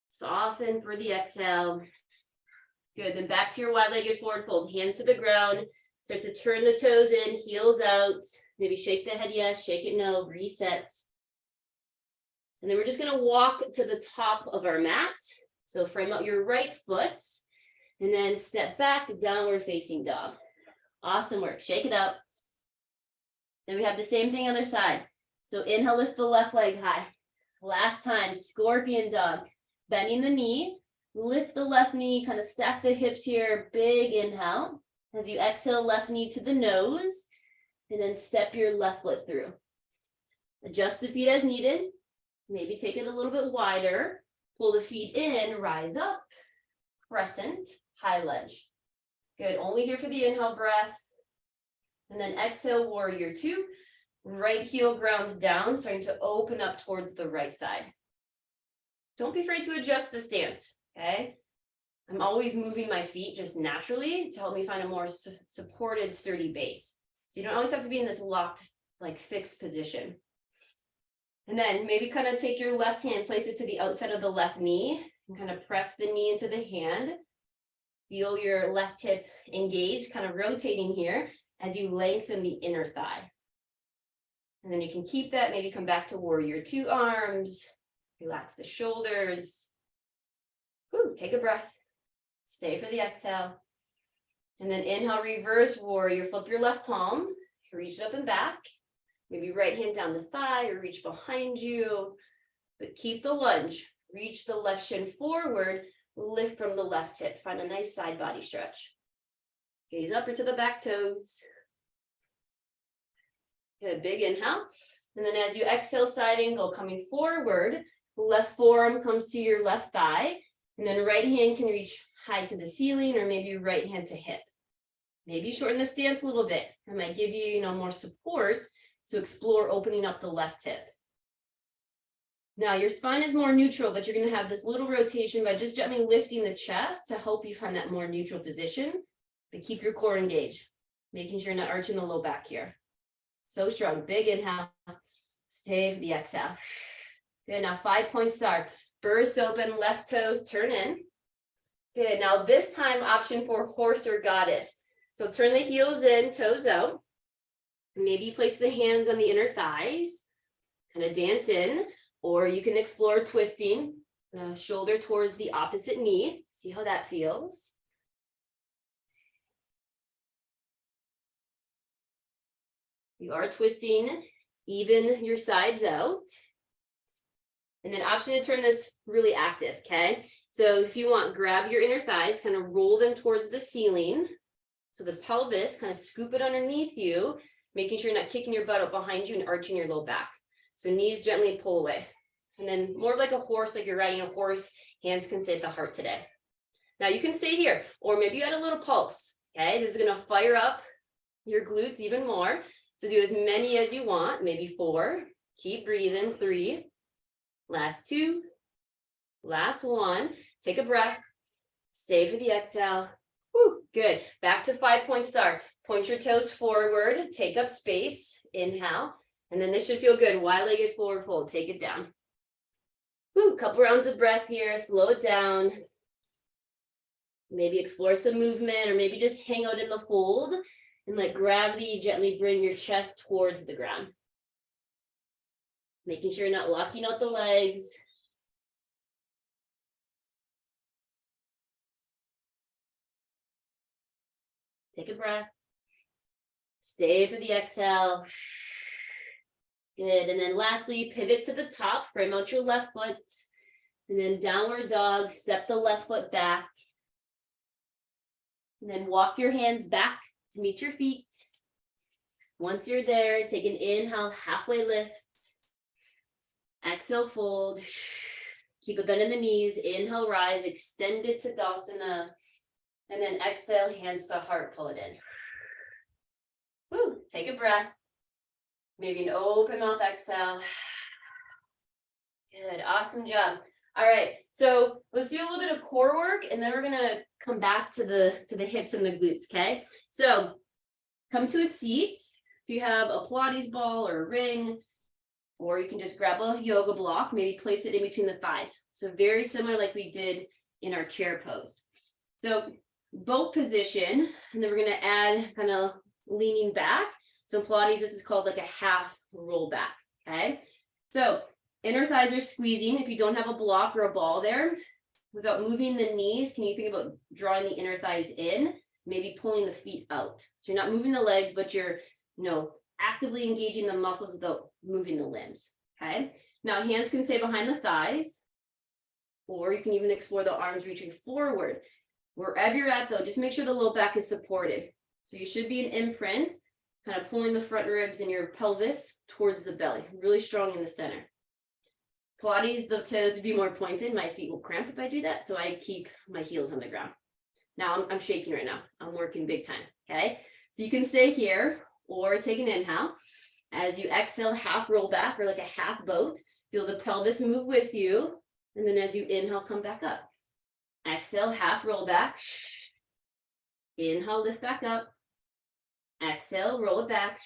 Soften for the exhale. Good, then back to your wide-legged forward fold, hands to the ground. Start to turn the toes in, heels out. Maybe shake the head yes, shake it no, reset. And then we're just gonna walk to the top of our mat. So frame out your right foot and then step back, downward facing dog. Awesome work, shake it up. Then we have the same thing other side. So inhale, lift the left leg high. Last time, scorpion dog. Bending the knee, lift the left knee, kind of stack the hips here, big inhale. As you exhale, left knee to the nose, and then step your left foot through. Adjust the feet as needed. Maybe take it a little bit wider. Pull the feet in, rise up, crescent, high lunge. Good, only here for the inhale breath. And then exhale, warrior two. Right heel grounds down, starting to open up towards the right side. Don't be afraid to adjust the stance, okay? I'm always moving my feet just naturally to help me find a more supported, sturdy base. So you don't always have to be in this locked, like fixed position. And then maybe kind of take your left hand, place it to the outside of the left knee, and kind of press the knee into the hand. Feel your left hip engage, kind of rotating here as you lengthen the inner thigh. And then you can keep that, maybe come back to warrior two arms, relax the shoulders. Whew, take a breath, stay for the exhale. And then inhale, reverse warrior, flip your left palm, reach it up and back. Maybe right hand down the thigh or reach behind you, but keep the lunge. Reach the left shin forward, lift from the left hip. Find a nice side body stretch. Gaze up or to the back toes. Good, big inhale. And then as you exhale, side angle coming forward, left forearm comes to your left thigh, and then right hand can reach high to the ceiling or maybe right hand to hip. Maybe shorten the stance a little bit. It might give you, more support to explore opening up the left hip. Now your spine is more neutral, but you're going to have this little rotation by just gently lifting the chest to help you find that more neutral position, but keep your core engaged, making sure you're not arching the low back here. So strong, big inhale, stay for the exhale. Good, now 5-point star, burst open, left toes, turn in. Good, now this time option for horse or goddess. So turn the heels in, toes out. Maybe place the hands on the inner thighs, kind of dance in, or you can explore twisting, shoulder towards the opposite knee. See how that feels. You are twisting, even your sides out. And then option to turn this really active, okay? So if you want, grab your inner thighs, kind of roll them towards the ceiling. So the pelvis, kind of scoop it underneath you, making sure you're not kicking your butt up behind you and arching your low back. So knees gently pull away. And then more like a horse, like you're riding a horse, hands can stay at the heart today. Now you can stay here, or maybe you add a little pulse, okay? This is gonna fire up your glutes even more. So do as many as you want, maybe 4, keep breathing, 3, last 2, last 1, take a breath, stay for the exhale. Whew, good, back to 5-point star. Point your toes forward, take up space, inhale, and then this should feel good. Wide-legged forward fold, take it down. Whew, couple rounds of breath here, slow it down. Maybe explore some movement or maybe just hang out in the hold. And let gravity gently bring your chest towards the ground. Making sure you're not locking out the legs. Take a breath. Stay for the exhale. Good. And then lastly, pivot to the top, frame out your left foot. And then downward dog, step the left foot back. And then walk your hands back to meet your feet. Once you're there, take an inhale, halfway lift. Exhale, fold. Keep a bend in the knees. Inhale, rise, extend it to Tadasana. And then exhale, hands to heart, pull it in. Woo, take a breath. Maybe an open mouth exhale. Good, awesome job. All right, so let's do a little bit of core work, and then we're gonna come back to the hips and the glutes, okay? So come to a seat. If you have a Pilates ball or a ring, or you can just grab a yoga block, maybe place it in between the thighs. So very similar like we did in our chair pose. So boat position, and then we're gonna add kind of leaning back. So Pilates, this is called like a half roll back, okay? So inner thighs are squeezing. If you don't have a block or a ball there, without moving the knees, can you think about drawing the inner thighs in, maybe pulling the feet out? So you're not moving the legs, but you're, actively engaging the muscles without moving the limbs, okay? Now hands can stay behind the thighs, or you can even explore the arms reaching forward. Wherever you're at though, just make sure the low back is supported. So you should be an imprint, kind of pulling the front ribs and your pelvis towards the belly, really strong in the center. Pilates, the toes be more pointed. My feet will cramp if I do that, so I keep my heels on the ground. Now I'm shaking right now. I'm working big time, okay? So you can stay here or take an inhale. As you exhale, half roll back or like a half boat. Feel the pelvis move with you. And then as you inhale, come back up. Exhale, half roll back. Inhale, lift back up. Exhale, roll it back.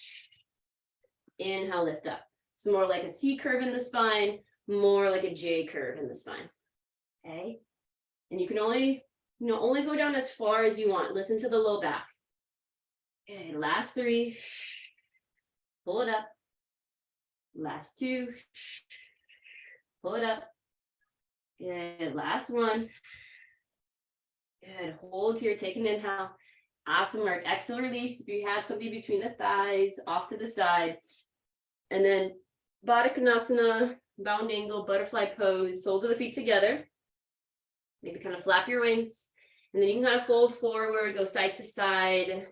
Inhale, lift up. So more like a C curve in the spine, more like a J curve in the spine. Okay. And you can only go down as far as you want. Listen to the low back. Okay, last 3. Pull it up. Last 2. Pull it up. Good. Last 1. Good. Hold here. Take an inhale. Awesome work. Exhale, release. If you have something between the thighs, off to the side. And then Baddha Konasana, bound angle, butterfly pose, soles of the feet together. Maybe kind of flap your wings. And then you can kind of fold forward, go side to side.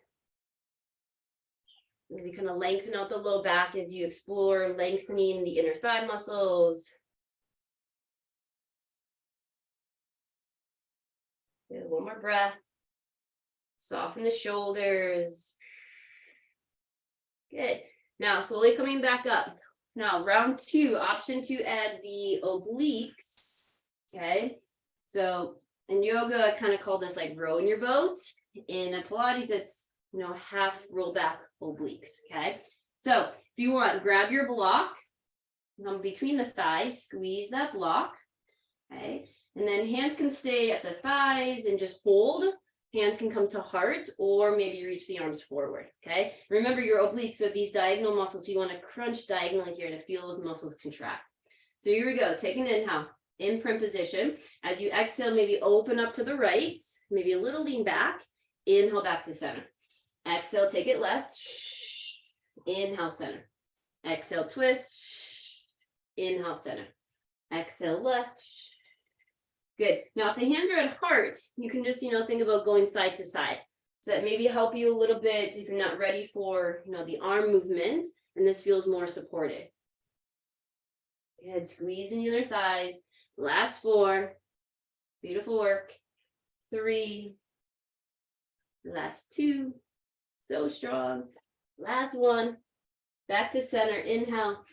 Maybe kind of lengthen out the low back as you explore lengthening the inner thigh muscles. Good. One more breath. Soften the shoulders. Good. Now slowly coming back up. Now round 2, option to add the obliques. Okay. So in yoga, I kind of call this like rowing your boat. In a Pilates, it's half roll back obliques. Okay. So if you want, grab your block, come between the thighs, squeeze that block. Okay. And then hands can stay at the thighs and just hold. Hands can come to heart, or maybe reach the arms forward, okay? Remember your obliques are these diagonal muscles. So you want to crunch diagonally here to feel those muscles contract. So here we go. Take an inhale, imprint position. As you exhale, maybe open up to the right, maybe a little lean back. Inhale back to center. Exhale, take it left. Inhale, center. Exhale, twist. Inhale, center. Exhale, left. Good. Now, if the hands are at heart, you can just, think about going side to side. So that maybe help you a little bit if you're not ready for, the arm movement, and this feels more supported. Good. Squeeze in the other thighs. Last 4. Beautiful work. 3. Last 2. So strong. Last 1. Back to center. Inhale.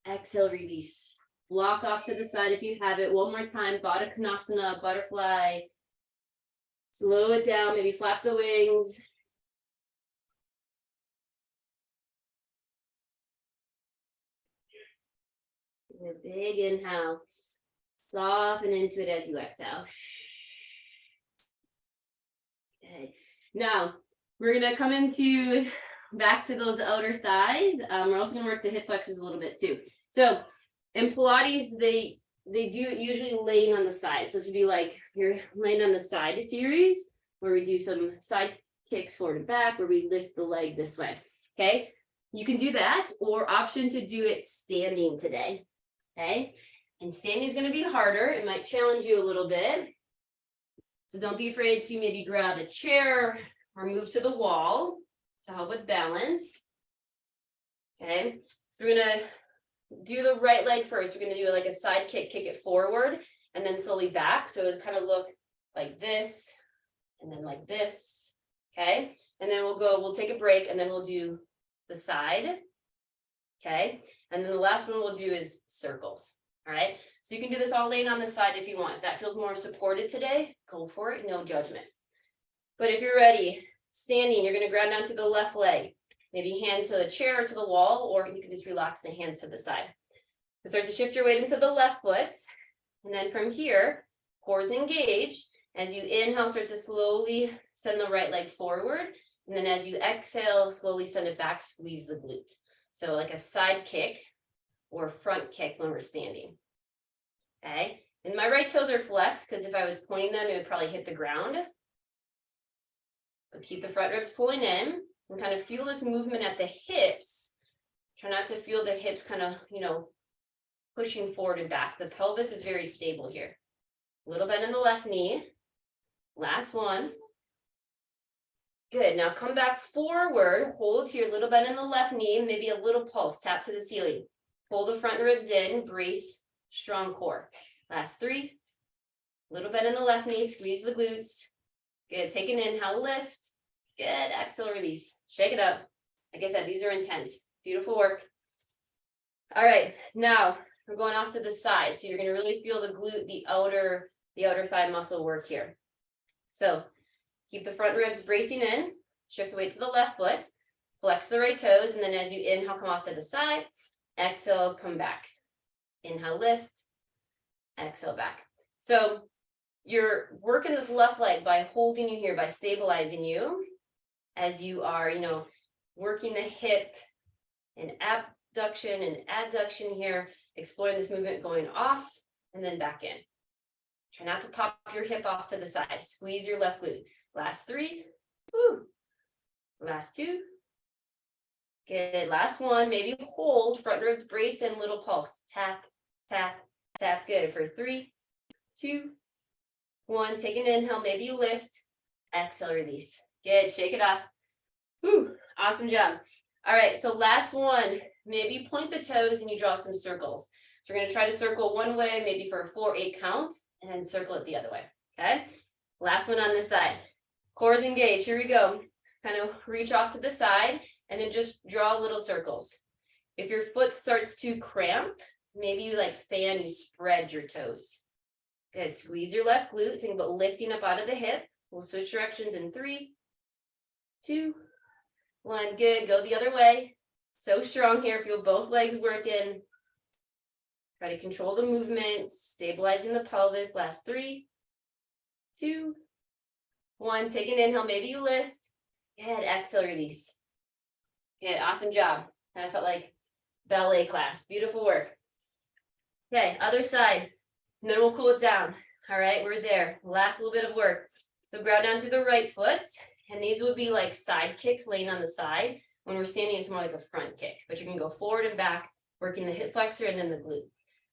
Exhale, release. Block off to the side if you have it. One more time. Baddha Konasana, butterfly. Slow it down. Maybe flap the wings. And a big inhale. Soften into it as you exhale. Okay. Now, We're gonna come into back to those outer thighs. We're also gonna work the hip flexors a little bit too. So in Pilates, they do usually laying on the side. So this would be like you're laying on the side series where we do some side kicks forward and back, where we lift the leg this way. Okay, you can do that, or option to do it standing today. Okay, and standing is going to be harder. It might challenge you a little bit. So don't be afraid to maybe grab a chair or move to the wall to help with balance. Okay, so we're gonna do the right leg first. We're gonna do like a side kick, kick it forward, and then slowly back. So it kind of look like this, and then like this. Okay, and then we'll take a break, and then we'll do the side. Okay, and then the last one we'll do is circles. All right, so you can do this all laying on the side if you want. If that feels more supported today, go for it, no judgment. But if you're ready, standing, you're gonna ground down to the left leg. Maybe hand to the chair or to the wall, or you can just relax the hands to the side. So start to shift your weight into the left foot. And then from here, cores engaged. As you inhale, start to slowly send the right leg forward. And then as you exhale, slowly send it back, squeeze the glute. So like a side kick or front kick when we're standing. Okay, and my right toes are flexed because if I was pointing them, it would probably hit the ground. But keep the front ribs pulling in and kind of feel this movement at the hips. Try not to feel the hips kind of, pushing forward and back. The pelvis is very stable here. A little bend in the left knee. Last one. Good. Now come back forward. Hold here, little bend in the left knee, maybe a little pulse, tap to the ceiling. Pull the front ribs in, brace, strong core. Last 3. Little bend in the left knee, squeeze the glutes. Good. Take an inhale, lift. Good. Exhale, release. Shake it up. Like I said, these are intense. Beautiful work. All right. Now we're going off to the side. So you're going to really feel the glute, the outer thigh muscle work here. So keep the front ribs bracing in. Shift the weight to the left foot. Flex the right toes. And then as you inhale, come off to the side. Exhale, come back. Inhale, lift. Exhale, back. So you're working this left leg by holding you here, by stabilizing you as you are, working the hip and abduction and adduction here, exploring this movement going off and then back in. Try not to pop your hip off to the side. Squeeze your left glute. Last 3. Woo. Last 2. Good. Last 1. Maybe hold. Front ribs brace in. Little pulse. Tap, tap, tap. Good. For 3, 2, 1. Take an inhale. Maybe you lift. Exhale, release. Good. Shake it off. Woo. Awesome job. All right. So last one. Maybe point the toes and you draw some circles. So we're going to try to circle one way, maybe for a 4-8 count, and then circle it the other way. Okay. Last one on this side. Cores engaged. Here we go. Kind of reach off to the side and then just draw little circles. If your foot starts to cramp, maybe you fan, you spread your toes. Good. Squeeze your left glute. Think about lifting up out of the hip. We'll switch directions in 3, 2, 1. Good. Go the other way. So strong here. Feel both legs working. Try to control the movement, stabilizing the pelvis. Last 3, 2, 1. Take an inhale. Maybe you lift. Good. Exhale, release. Good. Awesome job. Kind of felt like ballet class. Beautiful work. Okay. Other side. And then we'll cool it down. All right. We're there. Last little bit of work. So ground down to the right foot. And these would be like side kicks laying on the side. When we're standing, it's more like a front kick. But you can go forward and back, working the hip flexor and then the glute.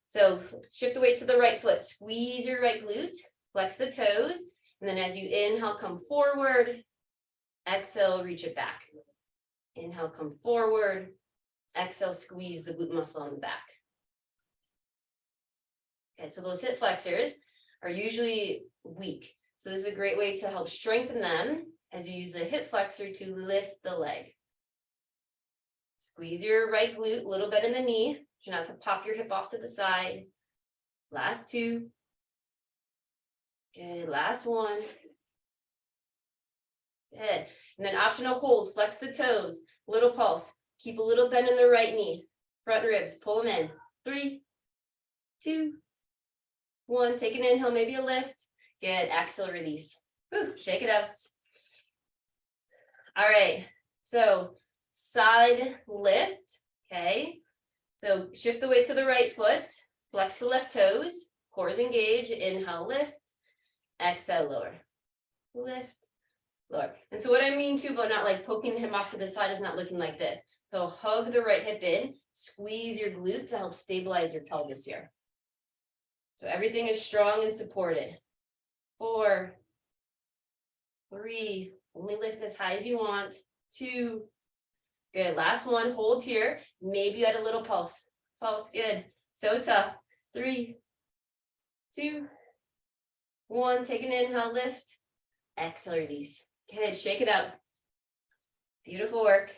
So shift the weight to the right foot. Squeeze your right glute. Flex the toes. And then as you inhale, come forward. Exhale, reach it back. Inhale, come forward. Exhale, squeeze the glute muscle on the back. Okay, so those hip flexors are usually weak. So this is a great way to help strengthen them as you use the hip flexor to lift the leg. Squeeze your right glute, a little bit in the knee. Try not to pop your hip off to the side. Last 2. Good, last 1. Good. And then optional hold, flex the toes, little pulse. Keep a little bend in the right knee. Front ribs, pull them in. 3, 2, 1. Take an inhale, maybe a lift. Good. Exhale, release. Whew, shake it out. All right, so side lift, okay? So shift the weight to the right foot, flex the left toes, cores engage, inhale, lift, exhale, lower, lift, lower. And so what I mean too about not like poking the hip off to the side is not looking like this. So hug the right hip in, squeeze your glute to help stabilize your pelvis here. So everything is strong and supported. 4, 3, only lift as high as you want. 2, good. Last one, hold here. Maybe you had a little pulse. Pulse, good. So tough. 3, 2, 1. Take an inhale, lift. Exhale, release. Good, shake it out. Beautiful work.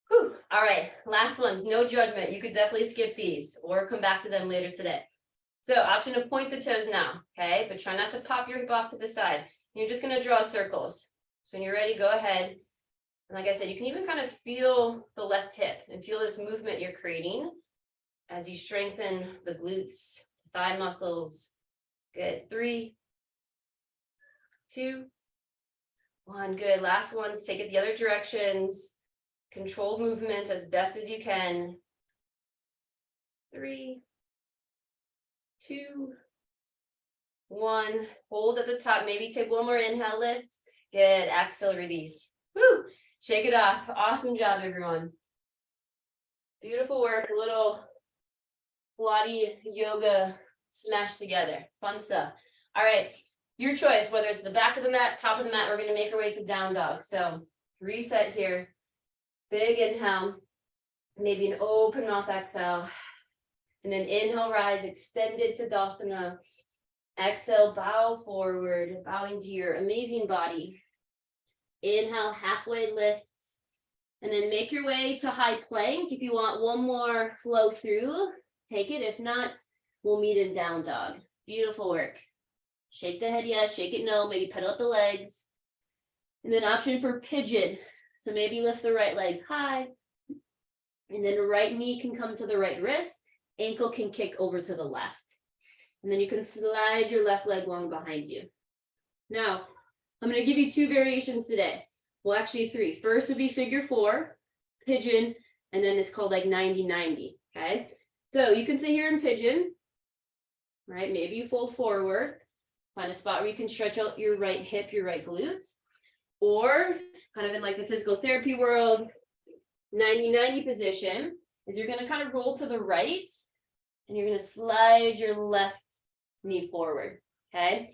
Whew. All right, last ones, no judgment. You could definitely skip these or come back to them later today. So option to point the toes now, okay? But try not to pop your hip off to the side. You're just gonna draw circles. So when you're ready, go ahead. And like I said, you can even kind of feel the left hip and feel this movement you're creating as you strengthen the glutes, thigh muscles. Good, 3, 2, 1, good. Last ones, take it the other directions. Control movement as best as you can. 3, 2, 1. Hold at the top. Maybe take one more inhale, lift. Good. Exhale, release. Woo! Shake it off. Awesome job, everyone. Beautiful work. A little Pilates yoga smashed together. Fun stuff. All right. Your choice, whether it's the back of the mat, top of the mat, we're going to make our way to down dog. So reset here. Big inhale. Maybe an open mouth exhale. And then inhale, rise, extended to Tadasana. Exhale, bow forward, bowing to your amazing body. Inhale, halfway lift. And then make your way to high plank. If you want one more flow through, take it. If not, we'll meet in down dog. Beautiful work. Shake the head yes, shake it no, maybe pedal up the legs. And then option for pigeon. So maybe lift the right leg high. And then the right knee can come to the right wrist. Ankle can kick over to the left. And then you can slide your left leg long behind you. Now, I'm going to give you 2 variations today. Well, actually 3. First would be figure 4, pigeon, and then it's called like 90-90, okay? So you can sit here in pigeon, right? Maybe you fold forward, find a spot where you can stretch out your right hip, your right glutes, or kind of in like the physical therapy world, 90-90 position is you're going to kind of roll to the right and you're going to slide your left knee forward, okay?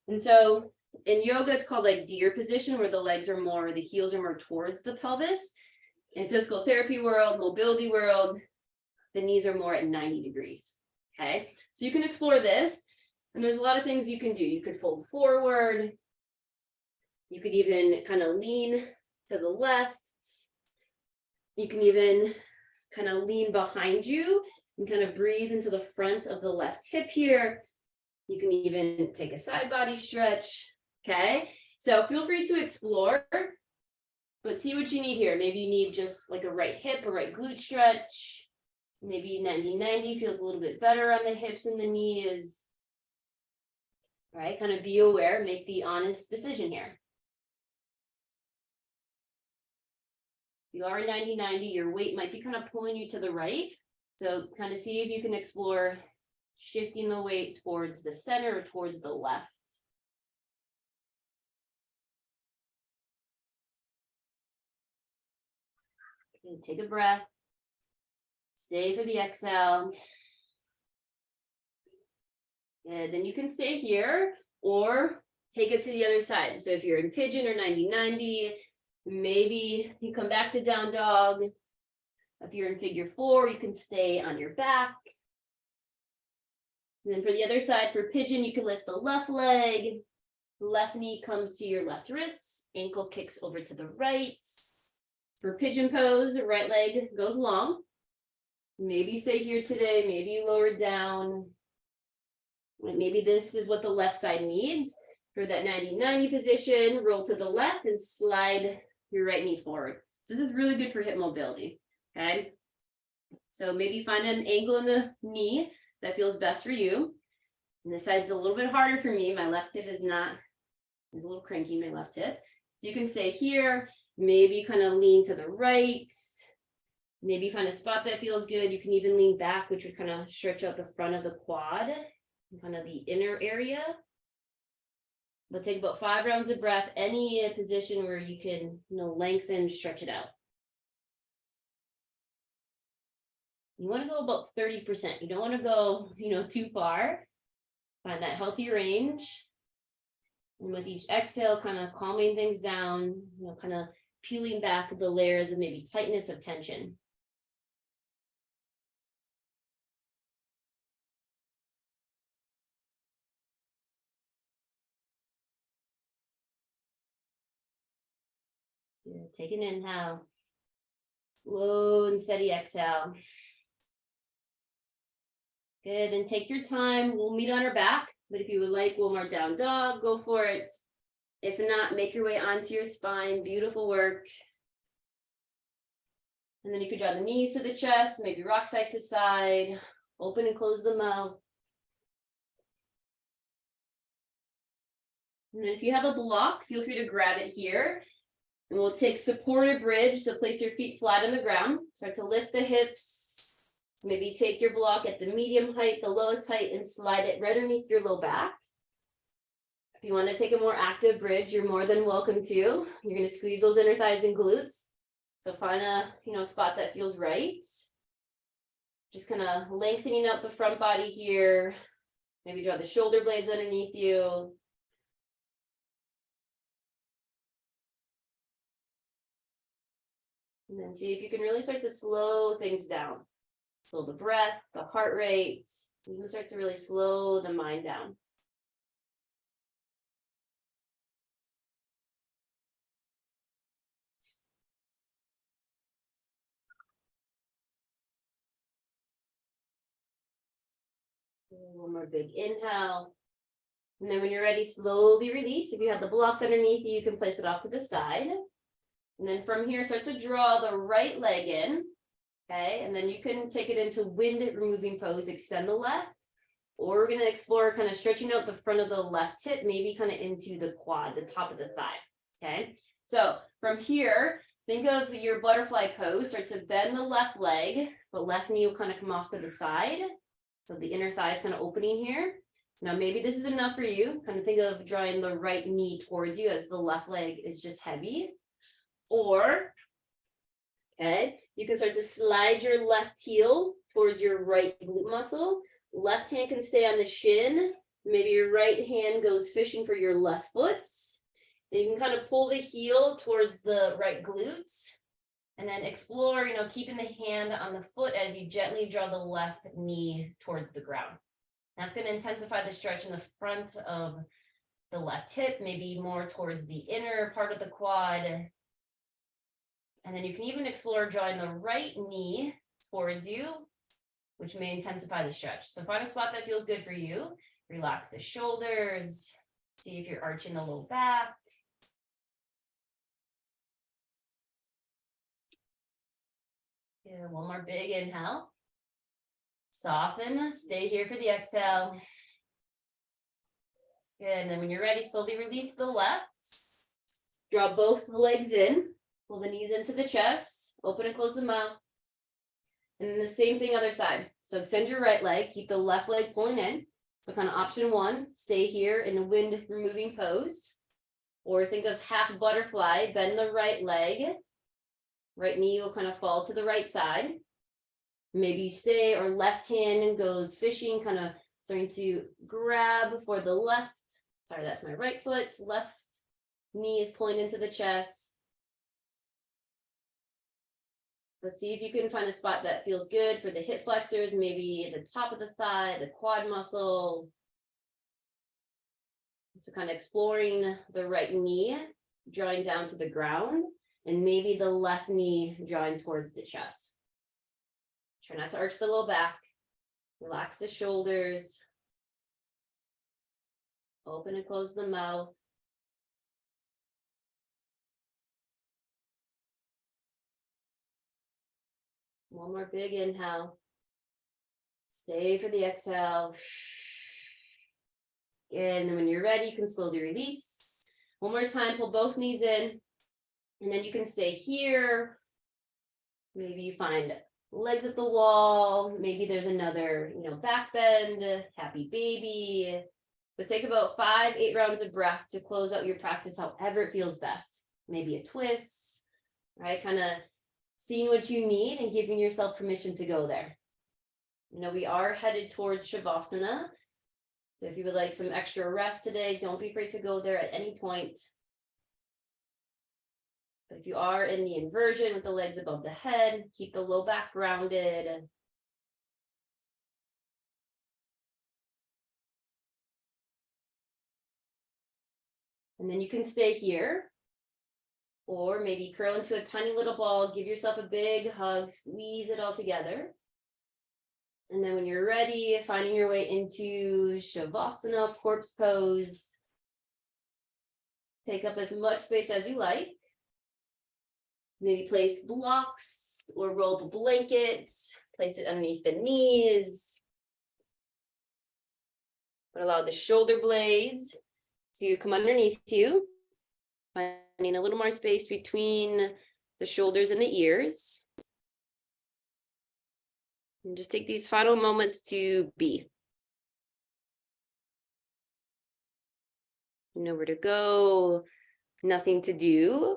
And so in yoga, it's called like deer position where the legs are more, the heels are more towards the pelvis. In physical therapy world, mobility world, the knees are more at 90 degrees, okay? So you can explore this and there's a lot of things you can do. You could fold forward. You could even kind of lean to the left. You can even kind of lean behind you and kind of breathe into the front of the left hip here. You can even take a side body stretch, okay? So feel free to explore, but see what you need here. Maybe you need just like a right hip, a right glute stretch. Maybe 90-90 feels a little bit better on the hips and the knees. Right? Kind of be aware, make the honest decision here. If you are 90-90, your weight might be kind of pulling you to the right. So kind of see if you can explore shifting the weight towards the center or towards the left. Okay, take a breath. Stay for the exhale. And then you can stay here or take it to the other side. So if you're in pigeon or 90-90, maybe you come back to down dog. If you're in figure 4, you can stay on your back. And then for the other side, for pigeon, you can lift the left leg. Left knee comes to your left wrist. Ankle kicks over to the right. For pigeon pose, right leg goes long. Maybe you stay here today. Maybe you lower it down. Maybe this is what the left side needs. For that 90-90 position, roll to the left and slide your right knee forward. So this is really good for hip mobility, okay? So maybe find an angle in the knee that feels best for you. And this side's a little bit harder for me. My left hip is a little cranky, my left hip. So you can stay here, maybe kind of lean to the right, maybe find a spot that feels good. You can even lean back, which would kind of stretch out the front of the quad, and kind of the inner area. But take about 5 rounds of breath, any position where you can, lengthen, stretch it out. You want to go about 30%. You don't want to go, too far. Find that healthy range. And with each exhale, kind of calming things down, kind of peeling back the layers of maybe tightness of tension. Good. Take an inhale. Slow and steady exhale. Good, then take your time. We'll meet on our back, but if you would like one more down dog, go for it. If not, make your way onto your spine. Beautiful work. And then you could draw the knees to the chest, maybe rock side to side, open and close the mouth. And then if you have a block, feel free to grab it here. And we'll take supported bridge, so place your feet flat on the ground. Start to lift the hips. Maybe take your block at the medium height, the lowest height, and slide it right underneath your low back. If you want to take a more active bridge, you're more than welcome to. You're going to squeeze those inner thighs and glutes. So find a spot that feels right. Just kind of lengthening out the front body here. Maybe draw the shoulder blades underneath you. And then see if you can really start to slow things down. Slow the breath, the heart rate. You can start to really slow the mind down. One more big inhale. And then when you're ready, slowly release. If you have the block underneath you, you can place it off to the side. And then from here, start to draw the right leg in. Okay, and then you can take it into wind removing pose, extend the left, or we're going to explore kind of stretching out the front of the left hip, maybe kind of into the quad, the top of the thigh. Okay, so from here, think of your butterfly pose. Start to bend the left leg, but left knee will kind of come off to the side. So the inner thigh is kind of opening here. Now, maybe this is enough for you. Kind of think of drawing the right knee towards you as the left leg is just heavy. Or, okay, you can start to slide your left heel towards your right glute muscle. Left hand can stay on the shin. Maybe your right hand goes fishing for your left foot. And you can kind of pull the heel towards the right glutes. And then explore, keeping the hand on the foot as you gently draw the left knee towards the ground. That's going to intensify the stretch in the front of the left hip, maybe more towards the inner part of the quad. And then you can even explore drawing the right knee towards you, which may intensify the stretch. So find a spot that feels good for you. Relax the shoulders. See if you're arching the low back. Yeah, one more big inhale. Soften, stay here for the exhale. Good, and then when you're ready, slowly release the left. Draw both legs in, pull the knees into the chest, open and close the mouth. And then the same thing other side. So extend your right leg, keep the left leg pulling in. So kind of option one, stay here in a wind removing pose. Or think of half butterfly, bend the right leg. Right knee will kind of fall to the right side. Maybe you stay or left hand goes fishing, kind of starting to grab for the left. Sorry, that's my right foot. Left knee is pulling into the chest. But see if you can find a spot that feels good for the hip flexors, maybe the top of the thigh, the quad muscle. So kind of exploring the right knee, drawing down to the ground. And maybe the left knee drawing towards the chest. Try not to arch the low back. Relax the shoulders. Open and close the mouth. One more big inhale. Stay for the exhale. And then when you're ready, you can slowly release. One more time, pull both knees in, and then you can stay here. Maybe you find legs at the wall. Maybe there's another, back bend, happy baby. But take about 5-8 rounds of breath to close out your practice however it feels best. Maybe a twist, right? Kind of seeing what you need and giving yourself permission to go there. We are headed towards Shavasana. So if you would like some extra rest today, don't be afraid to go there at any point. But if you are in the inversion with the legs above the head, keep the low back grounded. And then you can stay here, or maybe curl into a tiny little ball, give yourself a big hug, squeeze it all together. And then when you're ready, finding your way into Shavasana, corpse pose. Take up as much space as you like. Maybe place blocks or roll up a blanket, place it underneath the knees. But allow the shoulder blades to come underneath you, finding a little more space between the shoulders and the ears. And just take these final moments to be. Nowhere to go, nothing to do,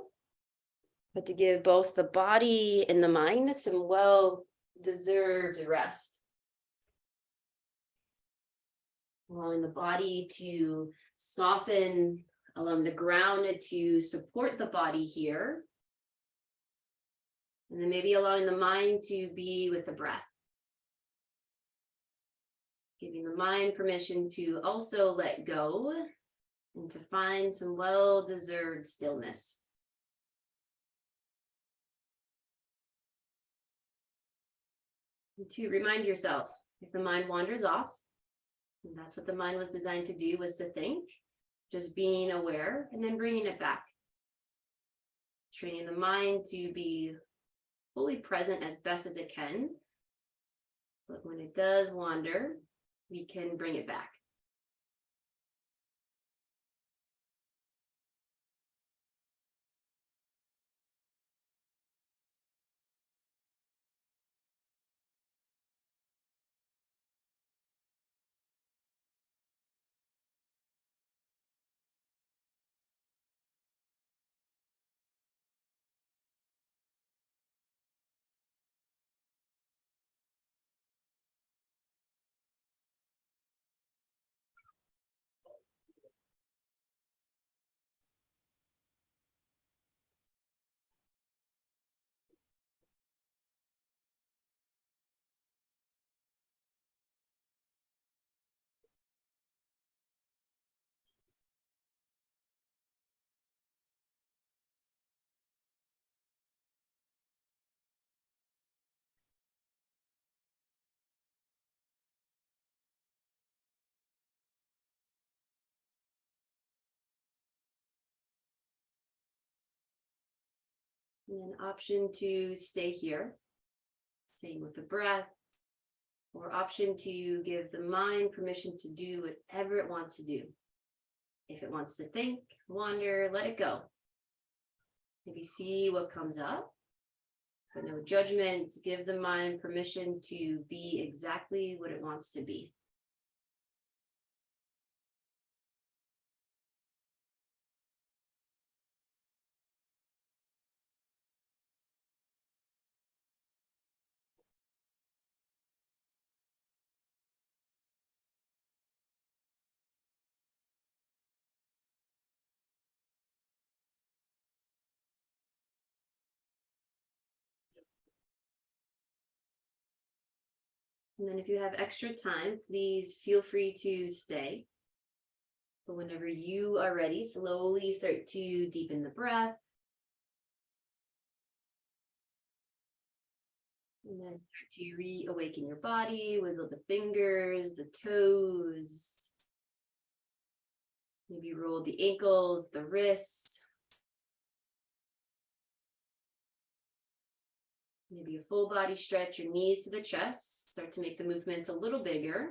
but to give both the body and the mind some well-deserved rest. Allowing the body to soften, allowing the ground to support the body here. And then maybe allowing the mind to be with the breath. Giving the mind permission to also let go and to find some well-deserved stillness. And to remind yourself, if the mind wanders off, and that's what the mind was designed to do, was to think, just being aware and then bringing it back. Training the mind to be fully present as best as it can. But when it does wander, we can bring it back. And then option to stay here, same with the breath, or option to give the mind permission to do whatever it wants to do. If it wants to think, wander, let it go. Maybe see what comes up, but no judgment. Give the mind permission to be exactly what it wants to be. And then if you have extra time, please feel free to stay. But whenever you are ready, slowly start to deepen the breath. And then to reawaken your body, wiggle the fingers, the toes. Maybe roll the ankles, the wrists. Maybe a full body stretch, your knees to the chest. Start to make the movements a little bigger.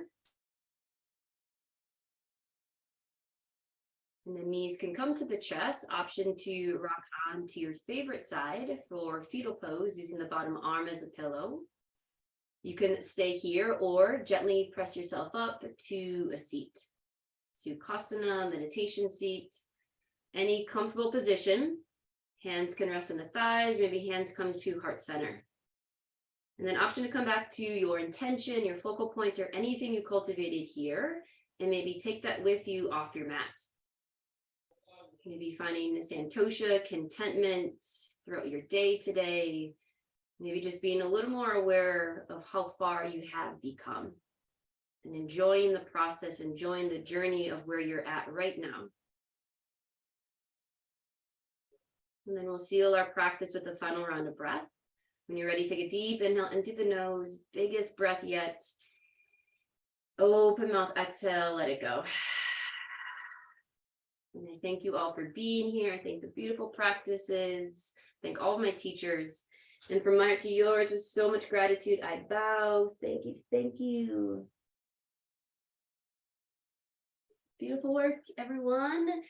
And the knees can come to the chest. Option to rock on to your favorite side for fetal pose using the bottom arm as a pillow. You can stay here or gently press yourself up to a seat. Sukhasana, meditation seat, any comfortable position. Hands can rest on the thighs, maybe hands come to heart center. And then option to come back to your intention, your focal point, or anything you cultivated here, and maybe take that with you off your mat. Maybe finding santosha, contentment throughout your day today. Maybe just being a little more aware of how far you have become and enjoying the process, enjoying the journey of where you're at right now. And then we'll seal our practice with the final round of breath. When you're ready, take a deep inhale in through the nose, biggest breath yet. Open mouth, exhale, let it go. And I thank you all for being here. I thank the beautiful practices. Thank all of my teachers. And from my heart to yours, with so much gratitude, I bow. Thank you, thank you. Beautiful work, everyone.